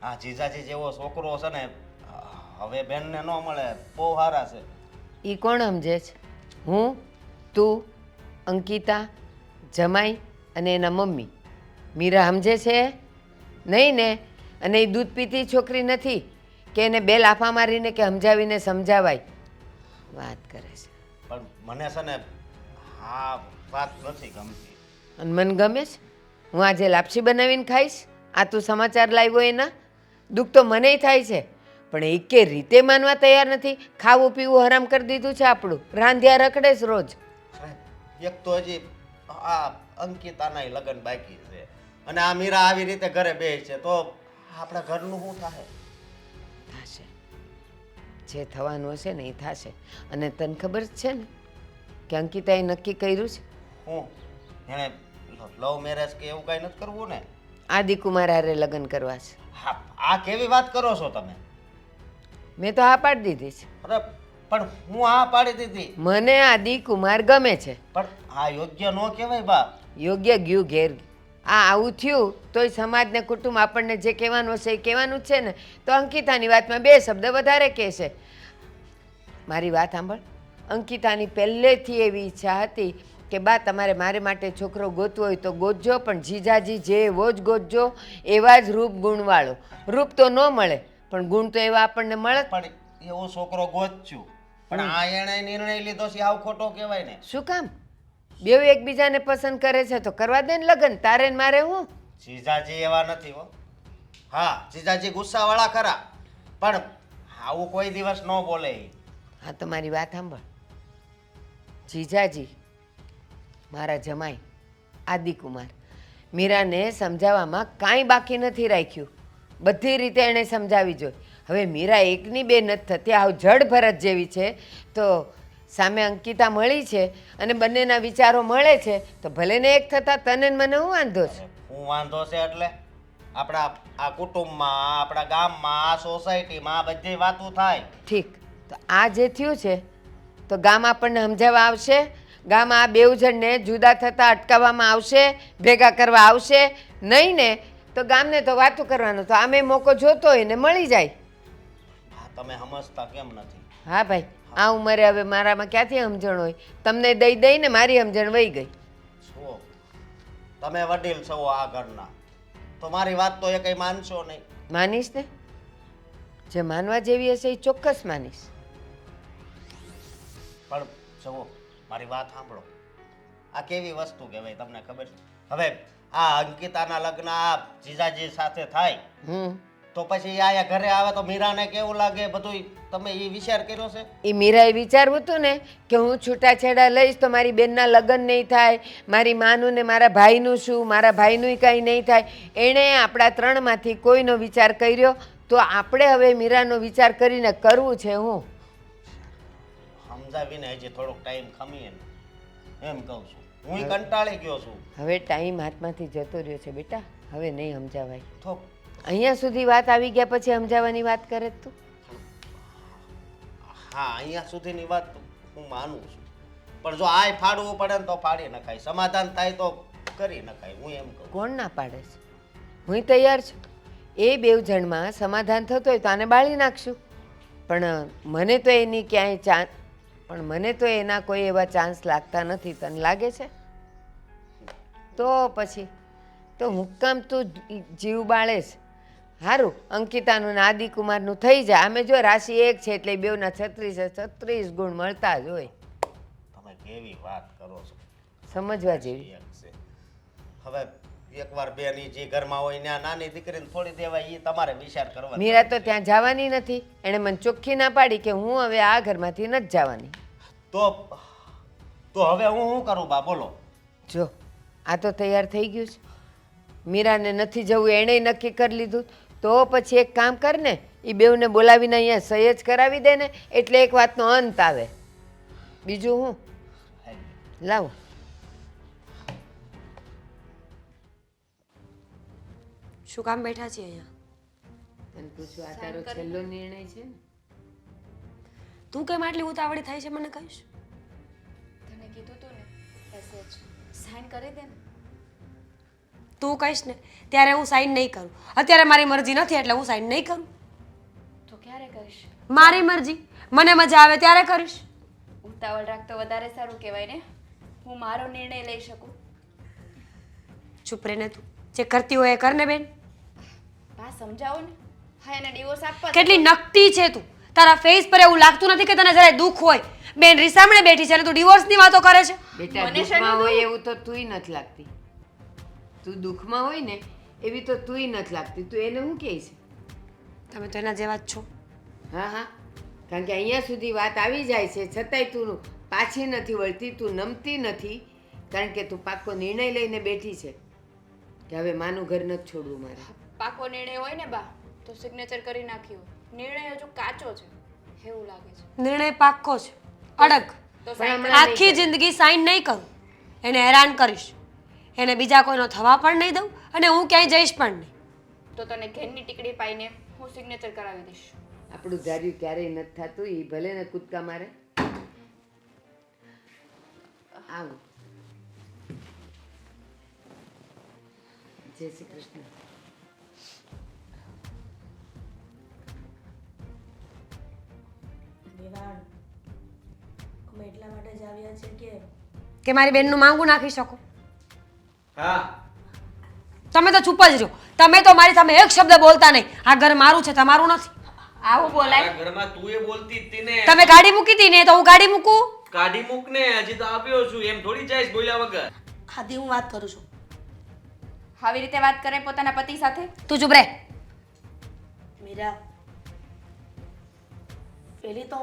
આ જીજાજી જેવો છોકરો છે ને, હવે બેનને ન મળે. બહુ સારા છે. એ કોણ સમજે છે? હું, તું, અંકિતા, જમાઈ અને એના મમ્મી. મીરા સમજે છે નહીં ને? અને એ દૂધ પીતી છોકરી નથી કે એને બે લાફા મારીને કે સમજાવીને સમજાવાય. વાત કરે છે. પણ મને છે ને આ વાત નથી ગમતી. અને મને ગમે છે. હું આજે લાપસી બનાવીને ખાઈશ. આ તું સમાચાર લાવ્યો એના દુઃખ તો મનેય થાય છે, પણ એકે રીતે માનવા તૈયાર નથી. ખાવું પીવું હરામ કરી દીધું છે આપણું. રાંધ્યા રખડે છે રોજ. એક તો હજી આ અંકિતાના લગ્ન બાકી છે અને આ મીરા આવી રીતે ઘરે બેસે છે, તો આપણા ઘરનું શું થાય? થશે, જે થવાનું હશે ને એ થશે. અને તને ખબર જ છે ને કે અંકિતાએ નક્કી કર્યું છે હું એણે લવ મેરેજ કે એવું કાંઈ નથી કરવું ને? આદિકુમાર હારે લગ્ન કરવા છે. હા, આ કેવી વાત કરો છો તમે? મેં તો હા પાડી દીધી છે. અરે પણ હું આ પાડી દીધી. મને આદિકુમાર ગમે છે. પણ આ યોગ્ય ન કહેવાય બા. યોગ્ય ગયું ઘેર. આ આવું થયું તોય સમાજ ને કુટુંબ આપણને જે કહેવાનું હશે એ કહેવાનું જ છે ને. તો અંકિતાની વાતમાં બે શબ્દ વધારે કહેશે. મારી વાત સાંભળ, અંકિતાની પહેલેથી એવી ઈચ્છા હતી કે બા તમારે મારે માટે છોકરો ગોતવો હોય તો ગોતજો, પણ જીજાજી જેવો જ ગોતજો, એવા જ રૂપ ગુણવાળો. રૂપ તો ન મળે પણ ગુણ તો એવા આપણને મળે. પણ એવો છોકરો ગોતશું, પણ આ એણે નિર્ણય લીધો છે, આવું ખોટો કહેવાય ને? શું કામ? બેવ એકબીજાને પસંદ કરે છે તો કરવા દે ને લગ્ન. તારે ને મારે હું? જીજાજી એવા નથી હો. હા, જીજાજી ગુસ્સાવાળા ખરા, પણ આવું કોઈ દિવસ ન બોલે. હા, તો મારી વાત સાંભળ. જીજાજી મારા જમાઈ આદિકુમાર મીરાને સમજાવવામાં કાંઈ બાકી નથી રાખ્યું. બધી રીતે એણે સમજાવી જોઈ. હવે મીરા એકની બે નથી થતી, આવ જડ ભરત જેવી છે. તો સામે અંકિતા મળી છે અને બંનેના વિચારો મળે છે, તો ભલે ને એક થતા તને ને મને શું વાંધો છે? હું વાંધો છે એટલે આપણા આ કુટુંબમાં, આપણા ગામમાં, આ સોસાયટીમાં આ બધી વાતો થાય. ઠીક, તો આ જે થયું છે તો ગામ આપણને સમજાવવા આવશે? ગામ આ બેઉ જણને જુદા થતા અટકાવવામાં આવશે? ભેગા કરવા આવશે? નહીં ને? તો ગામને તો વાતો કરવાનો તો આમે મોકો જોતો હોય ને મળી જાય. હા, તમે સમજતા કેમ નથી? હા ભાઈ, આ ઉંમરે હવે મારામાં ક્યાંથી સમજણ હોય? તમને દઈ દઈને મારી સમજણ વહી ગઈ. શું તમે વડીલ છો આ ઘરના, તો મારી વાત તો એ કંઈ માનશો નહીં. માનીશ ને? જે માનવા જેવી હશે એ ચોક્કસ માનીશ. પણ જુઓ, મારી વાત સાંભળો. આ કેવી વસ્તુ કહેવાય તમને ખબર છે? હવે આ અંકિતાના લગ્ન આ જીજાજી સાથે થાય તો પછી આયા ઘરે આવે તો મીરાને કેવું લાગે બધું તમે એ વિચાર કર્યો છે? એ મીરાએ વિચારવું હતું ને કે હું છૂટાછેડા લઈશ તો મારી બેનના લગ્ન નહીં થાય, મારી માનું ને મારા ભાઈનું શું, મારા ભાઈનું કાંઈ નહીં થાય. એણે આપણા ત્રણમાંથી કોઈનો વિચાર કર્યો, તો આપણે હવે મીરાનો વિચાર કરીને કરવું છે. હું સમજાવીને હજી થોડોક ટાઈમ ખમીએ ને એમ કહું છું. હું કંટાળી ગયો છું. હવે ટાઈમ હાથમાંથી જતો રહ્યો છે બેટા, હવે નહીં સમજાવાય. તો અહીંયા સુધી વાત આવી ગયા પછી સમજાવવાની વાત કરે તું? હા, અહીંયા સુધીની વાત હું માનું છું, પણ જો આય ફાડવું પડે ને તો ફાડી નખાય, સમાધાન થાય તો કરી નખાય. હું એમ કહું. કોણ ના પાડે છે? હું તૈયાર છું. એ બેવ જણમાં સમાધાન થતું હોય તો આને બાળી નાખશું. પણ મને તો એની ક્યાંય પણ મને તો એના કોઈ એવા ચાન્સ લાગતા નથી. તને લાગે છે? તો પછી તો હું કામ તું જીવ બાળે છે? સારું, અંકિતાનું ને આદિકુમારનું થઈ જાય. આમે જો રાશિ એક છે એટલે બેવના 36 ગુણ મળતા જ હોય. તમે કેવી વાત કરો છો? સમજવા જેવી. એક છે. હવે એકવાર બેની જે ઘરમાં હોય ત્યાં નાની દીકરીને થોડી દેવાય એ તમારે વિચાર કરવાનો. મીરા તો ત્યાં જવાની નથી. એણે મને ચોખ્ખી ના પાડી કે હું હવે આ ઘરમાંથી નથી જવાની. તો હવે હું શું કરું બા બોલો? જો આ તો તૈયાર થઈ ગયું છે. મીરાને નથી જવું એણે નક્કી કરી લીધું. તો પછી એક કામ કર ને, એ બેઉને બોલાવીને અહીંયા સહી જ કરાવી દે ને, એટલે એક વાતનો અંત આવે. બીજું હું લાવ. શું કામ બેઠા છીએ અહીંયા? તને પૂછું, આ તારો છેલ્લો નિર્ણય છે ને? તું કેમ આટલી ઉતાવળી થાય છે મને કહીશ? તને કીધું તું ને એસએચ સાઈન કરી દે ને. તું કહીશ ને ત્યારે હું સાઈન નહીં કરું. અત્યારે મારી મરજી નથી એટલે હું સાઈન નહીં કરું. તો ક્યારે કરીશ? મારી મરજી, મને મજા આવે ત્યારે કરીશ. ઉતાવળ રાખતો વધારે સારું કહેવાય ને. હું મારો નિર્ણય લઈ શકું. ચૂપ રહે ને તું. જે કરતી હોય એ કર ને બેન. બા સમજાવો ને. હા, એને ડિવોર્સ આપવા. કેટલી નકટી છે તું. તારા ફેસ પર એવું લાગતું નથી કે તને જરાય દુઃખ હોય. બેન રીસામણે બેઠી છે અને તું ડિવોર્સની વાતો કરે છે. બેટા, મને દુઃખમાં શેનું હોય એવું તો તુંય નથી લાગતી. તું દુઃખમાં હોય ને એવી તો તુંય નથી લાગતી. તું એને શું કહે છે? તમે તો એના જેવા જ છો. હા હા, કારણ કે અહીંયા સુધી વાત આવી જાય છે છતાંય તું પાછી નથી વળતી, તું નમતી નથી. કારણ કે તું પાક્કો નિર્ણય લઈને બેઠી છે કે હવે માનું ઘર નથી છોડવું મારે. પાકો નિર્ણય હોય ને બા તો સિગ્નેચર કરી નાખ્યો. નિર્ણય હજુ કાચો છે એવું લાગે છે. નિર્ણય પાક્કો છે, અડગ. તો પણ હમણાં આખી જિંદગી સાઈન નહીં કરું. એને હેરાન કરીશ. એને બીજા કોઈનો થવા પણ નહીં દઉં અને હું ક્યાંય જઈશ પણ નહીં. તો તને ઘેરની ટીકડી પાઈને હું સિગ્નેચર કરાવી દઈશ. આપણું ધાર્યું ક્યારેય નથી થતું. એ ભલે ને કૂદકા મારે. આવું. જય શ્રી કૃષ્ણ. વિવાન, અમે એટલા માટે જ આવ્યા છે કે મારી બેનનું માંગુ નાખી શકો. હા તમે તો ચૂપ જ રહ્યો. તમે તો મારી સામે એક શબ્દ બોલતા નહીં. આ ઘર મારું છે, તમારું નથી. આવું બોલાય? આ ઘરમાં તું એ બોલતી જ હતી ને. તમે ગાડી મૂકી હતી ને તો હું ગાડી મૂકું? કાઢી મૂક ને, હજી તો આપ્યો છું એમ થોડી જઈશ બોલ્યા વગર. આદિ, હું વાત કરું છું. આવી રીતે વાત કરે પોતાના પતિ સાથે? તું ચૂપ રહે. મીરા, પેલી તો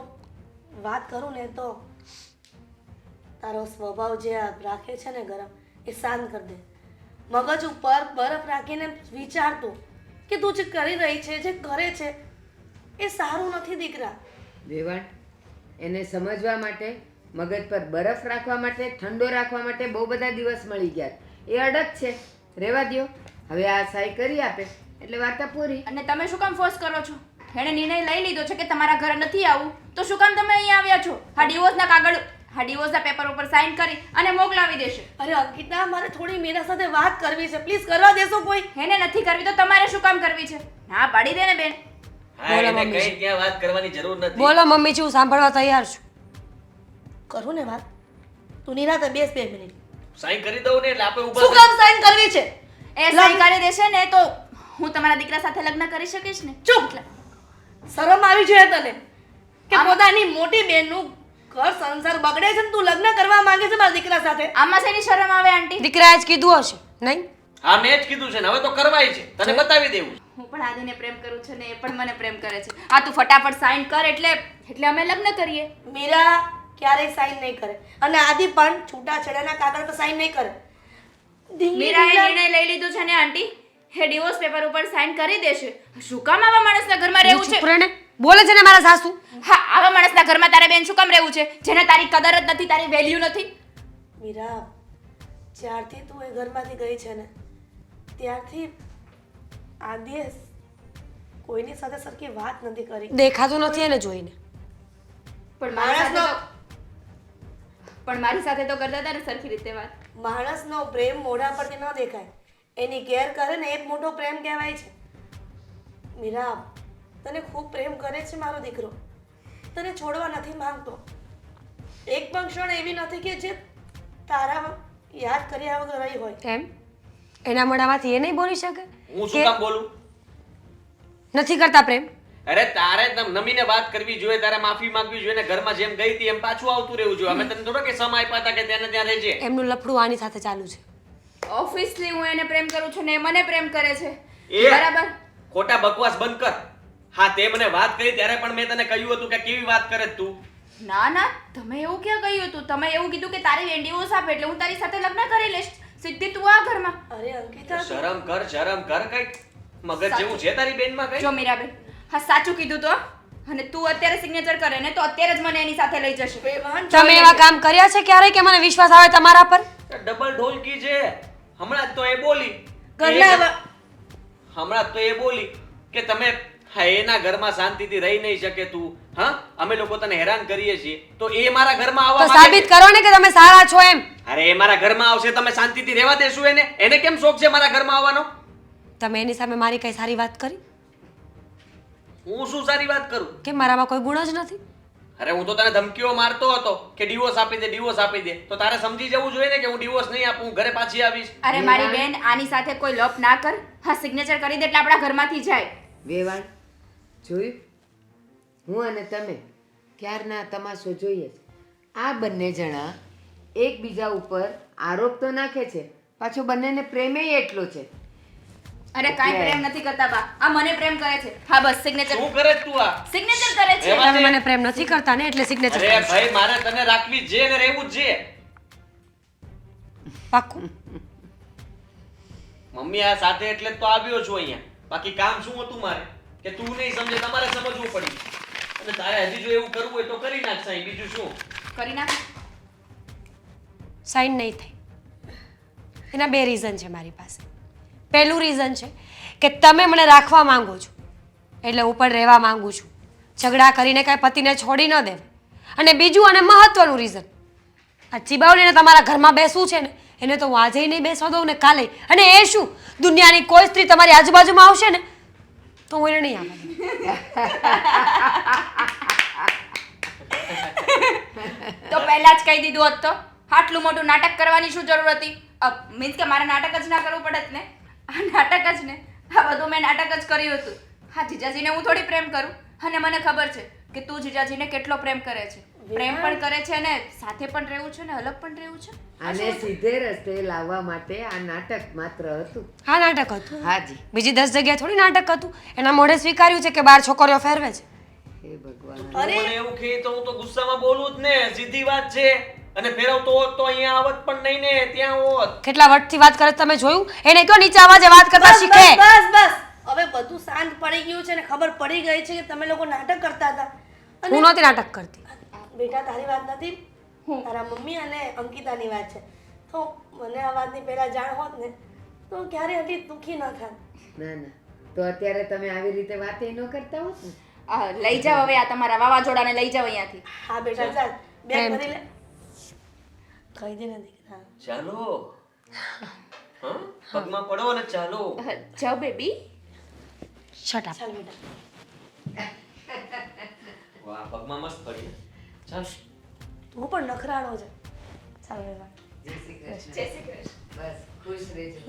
વાત કરું ને તો તારો સ્વભાવ જે આ રાખે છે ને ગરમ, એ શાંત કરી દે. મગજ ઉપર બરફ રાખીને વિચારતો કે તું જે કરી રહી છે, જે કરે છે એ સારું નથી દીકરા. વેવાણ, એને સમજવા માટે, મગજ પર બરફ રાખવા માટે, ઠંડો રાખવા માટે બહુ બધા દિવસ મળી ગયા. એ અડગ છે, રહેવા દ્યો. હવે આ સહી કરી આપે એટલે વાર્તા પૂરી. અને તમે શું કામ ફોર્સ કરો છો? એણે નિર્ણય લઈ લીધો છે કે તમારા ઘરે નથી આવું, તો શું કામ તમે અહીંયા આવ્યા છો? આ ડિવોર્સના કાગળ, આ ડિવોર્સના પેપર ઉપર સાઈન કરી અને મોકલાવી દેશે. અરે અંકિતા, મારે થોડી મીરા સાથે વાત કરવી છે. પ્લીઝ કરવા દેશો કોઈ? એને નથી કરવી તો તમારે શું કામ કરવી છે? હા પાડી દે ને બેન. હા, એને કઈ ત્યાં વાત કરવાની જરૂર નથી. બોલો મમ્મીજી, હું સાંભળવા તૈયાર છું. કરું ને વાત? તું નિરાતે બેસ 2 મિનિટ. સાઈન કરી દઉં ને એટલે આપણે શું ઊભા કામ સાઈન કરવી છે? એ સાઈન કરી દેશે ને તો હું તમારા દીકરા સાથે લગ્ન કરી શકીશ ને? ચૂપ! શરમ આવી જોઈએ તને કે પોતાની મોટી બેનનું ઘર સંસાર બગડે છે ને તું લગ્ન કરવા માંગે છે મારા દીકરા સાથે? આમાં શેની શરમ આવે આંટી? દીકરાએ જ કીધું હશે નહીં? હા, મેં જ કીધું છે ને, હવે તો કરવાય છે, તને બતાવી દેવું. હું પણ આદિને પ્રેમ કરું છું ને એ પણ મને પ્રેમ કરે છે. આ તું ફટાફટ સાઈન કર એટલે અમે લગ્ન કરીએ. મીરા ક્યારેય સાઈન નહીં કરે અને આદિ પણ છૂટાછેડાના કાગળ પર સાઈન નહીં કરે. મીરાએ નિર્ણય લઈ લીધો છે ને આંટી, એ ડિવોર્સ પેપર ઉપર સાઈન કરી દેશે. શું કામ આવા માણસના ઘરમાં રહેવું છે? ચૂપ રહે ને. બોલે છે ને મારા સાસુ. હા, આવા માણસના ઘરમાં તારે બેન શું કામ રહેવું છે? જેને તારી કદર જ નથી, તારી વેલ્યુ નથી. મીરા, જ્યારથી તું એ ઘરમાંથી ગઈ છે ને ત્યારથી આદિએ કોઈની સાથે સરખી વાત નથી કરી. દેખાતું નથી એને જોઈને. પણ મારી સાથે તો કરતા હતા ને સરખી રીતે વાત. માણસનો પ્રેમ મોઢા પરથી ન દેખાય, એની કેર કરે ને એ જ મોટો પ્રેમ કહેવાય છે. મીરા, તને ખૂબ પ્રેમ કરે છે મારો દીકરો, તને છોડવા નથી માંગતો. એક પણ ક્ષણ એવી નથી કે જે તારા યાદ કર્યા વગર રહી હોય. એમ એના મોઢામાંથી એ નહીં બોલી શકે હું શું કામ બોલું? નથી કરતા પ્રેમ? અરે તારે નમીને વાત કરવી જોઈએ, તારે માફી માંગવી જોઈએ ને ઘરમાં જેમ ગઈ હતી એમ પાછું આવતું રહેવું જોઈએ. અમે તને થોડો કે સમ આપ્યા હતા કે ત્યાં ત્યાં રહેજે. એમનું લફડું આની સાથે ચાલુ છે. ઓફિસલી હું એને પ્રેમ કરું છું ને એ મને પ્રેમ કરે છે એ બરાબર. ખોટા બકવાસ બંધ કર. હા તે મને વાત કરી ત્યારે પણ મેં તને કહ્યું હતું કે કેવી વાત કરે છે તું. ના ના, તમે એવું ક્યાં કહ્યું હતું? તમે એવું કીધું કે તારી ડિવોર્સ આપે એટલે હું તારી સાથે લગ્ન કરી લઈશ. સીધી તું આ ઘરમાં. અરે અંકિતા, શરમ કર કઈક. મગજ જેવું છે તારી બેનમાં કઈ? જો મીરાબેન, હા સાચું કીધું તો. અને તું અત્યારે સિગ્નેચર કરે ને તો અત્યારે જ મને એની સાથે લઈ જશે. તમે એવા કામ કર્યા છે ક્યારેય કે મને વિશ્વાસ આવે તમારા પર? ડબલ ઢોલકી છે. હમણાં જ તો એ બોલી ઘરના હમણાં જ તો એ બોલી કે તમે હા એના ઘરમાં શાંતિથી રહી નહીં શકે તું. હા અમે લોકો તને હેરાન કરીએ છીએ તો એ મારા ઘરમાં તો આવવા માંગે સાબિત છે. કરો ને કે તમે સારા છો એમ. અરે એ મારા ઘરમાં આવશે તમે શાંતિથી રહેવા દેશું એને? એને કેમ શોખ છે મારા ઘરમાં આવવાનો? તમે એની સામે મારી કઈ સારી વાત કરી હું શું સારી વાત કરું? કે મારામાં કોઈ ગુણ જ નથી? અરે હું તો તને ધમકીઓ મારતો હતો કે ડિવોર્સ આપી દે, ડિવોર્સ આપી દે. તો તારે સમજી જવું જોઈએ ને કે હું ડિવોર્સ નહીં આપું, ઘરે પાછી આવીશ. અરે મારી બેન, આની સાથે કોઈ લપ ના કર. હા સિગ્નેચર કરી દે એટલે આપણા ઘરમાંથી જાય. વેવાણ જોયું, હું અને તમે ક્યારના તમાશો જોઈએ છે. આ બંને જણા એકબીજા ઉપર આરોપ તો નાખે છે, પાછો બંનેને પ્રેમે એટલો છે. અરે કાંઈ પ્રેમ નથી કરતા બા, આ મને પ્રેમ કરે છે. હા બસ સિગ્નેચર શું કરે છે તું આ? સિગ્નેચર કરે છે. એમાં તમે મને પ્રેમ નથી કરતા ને એટલે સિગ્નેચર અરે ભાઈ મારે તને રાખવી જ છે ને રહેવું જ છે. પાક્કું? મમ્મી આ સાથે એટલે જ તો આવ્યો છું અહીંયા. બાકી કામ શું હતું મારે કે તું નહીં સમજે, તમારે સમજવું પડી. અને તારે હજી જો એવું કરવું હોય તો કરી નાખ સાઈ, બીજું શું? કરી નાખ. સાઈન નહીં થઈ. એના બે રીઝન છે મારી પાસે. પહેલું રીઝન છે કે તમે મને રાખવા માંગો છો એટલે હું પણ રહેવા માંગુ છું, ઝઘડા કરીને કાંઈ પતિને છોડી ન દેવે. અને બીજું અને મહત્વનું રીઝન, આ ચીબાવલીને તમારા ઘરમાં બેસવું છે ને એને તો હું આજે નહીં બેસવા દઉં ને કાલે. અને એ શું, દુનિયાની કોઈ સ્ત્રી તમારી આજુબાજુમાં આવશે ને તો હું એને નહીં આવવા દઉં. તો પહેલા જ કહી દીધું હોત તો આટલું મોટું નાટક કરવાની શું જરૂર હતી? મીન્સ કે મારે નાટક જ ના કરવું પડત ને. આ નાટક જ ને, આ બધું મેં નાટક જ કર્યું હતું. હા જીજાજીને હું થોડી પ્રેમ કરું, અને મને ખબર છે કે તું જીજાજીને કેટલો પ્રેમ કરે છે. પ્રેમ પણ કરે છે ને સાથે પણ રહેવું છે ને અલગ પણ રહેવું છે. આને સીધે રસ્તે લાવવા માટે આ નાટક માત્ર હતું. હા નાટક હતું. હાજી. બીજી 10 જગ્યાએ થોડી નાટક હતું. એના મોઢે સ્વીકાર્યું છે કે 12 છોકરીઓ ફેરવે છે. હે ભગવાન. તું મને એવું કહે તો હું તો ગુસ્સામાં બોલું જ ને, સીધી વાત છે. અને ફેરવતો હોત તો અહીંયા આવત પણ નહીં ને, ત્યાં હોત. કેટલા વટથી વાત કરે છે તમે જોયું? એને કયો નીચે અવાજે વાત કરતા બસ શીખે. બસ બસ હવે બધું શાંત પડી ગયું છે ને ખબર પડી ગઈ છે કે તમે લોકો નાટક કરતા હતા. હું નહોતી નાટક કરતી. બેટા તારી વાત નથી, તારા મમ્મી અને અંકિતાની વાત છે. તો મને આ વાતની પહેલા જાણ હોત ને તો ક્યારે હજી દુઃખી ન થાત. ના ના, તો અત્યારે તમે આવી રીતે વાતે ન કરતા હોત ને. લઈ જાઓ હવે આ તમારા વાવાઝોડાને લઈ જાઓ અહીંયાથી. હા બેટા ચાલ બેગ ભરી લે. કહી દે ને દીકરા. ચાલો હા પગમાં પડો ને ચાલો. જાઓ બેબી. Shut up. ચાલ બેટા. વાહ પગમાં મસ્ત પડી. ચાલ તું પણ નખરાળો છે. ચાલ બેટા. જય શ્રી કૃષ્ણ. જય શ્રી કૃષ્ણ. બસ ખુશ રહેજો.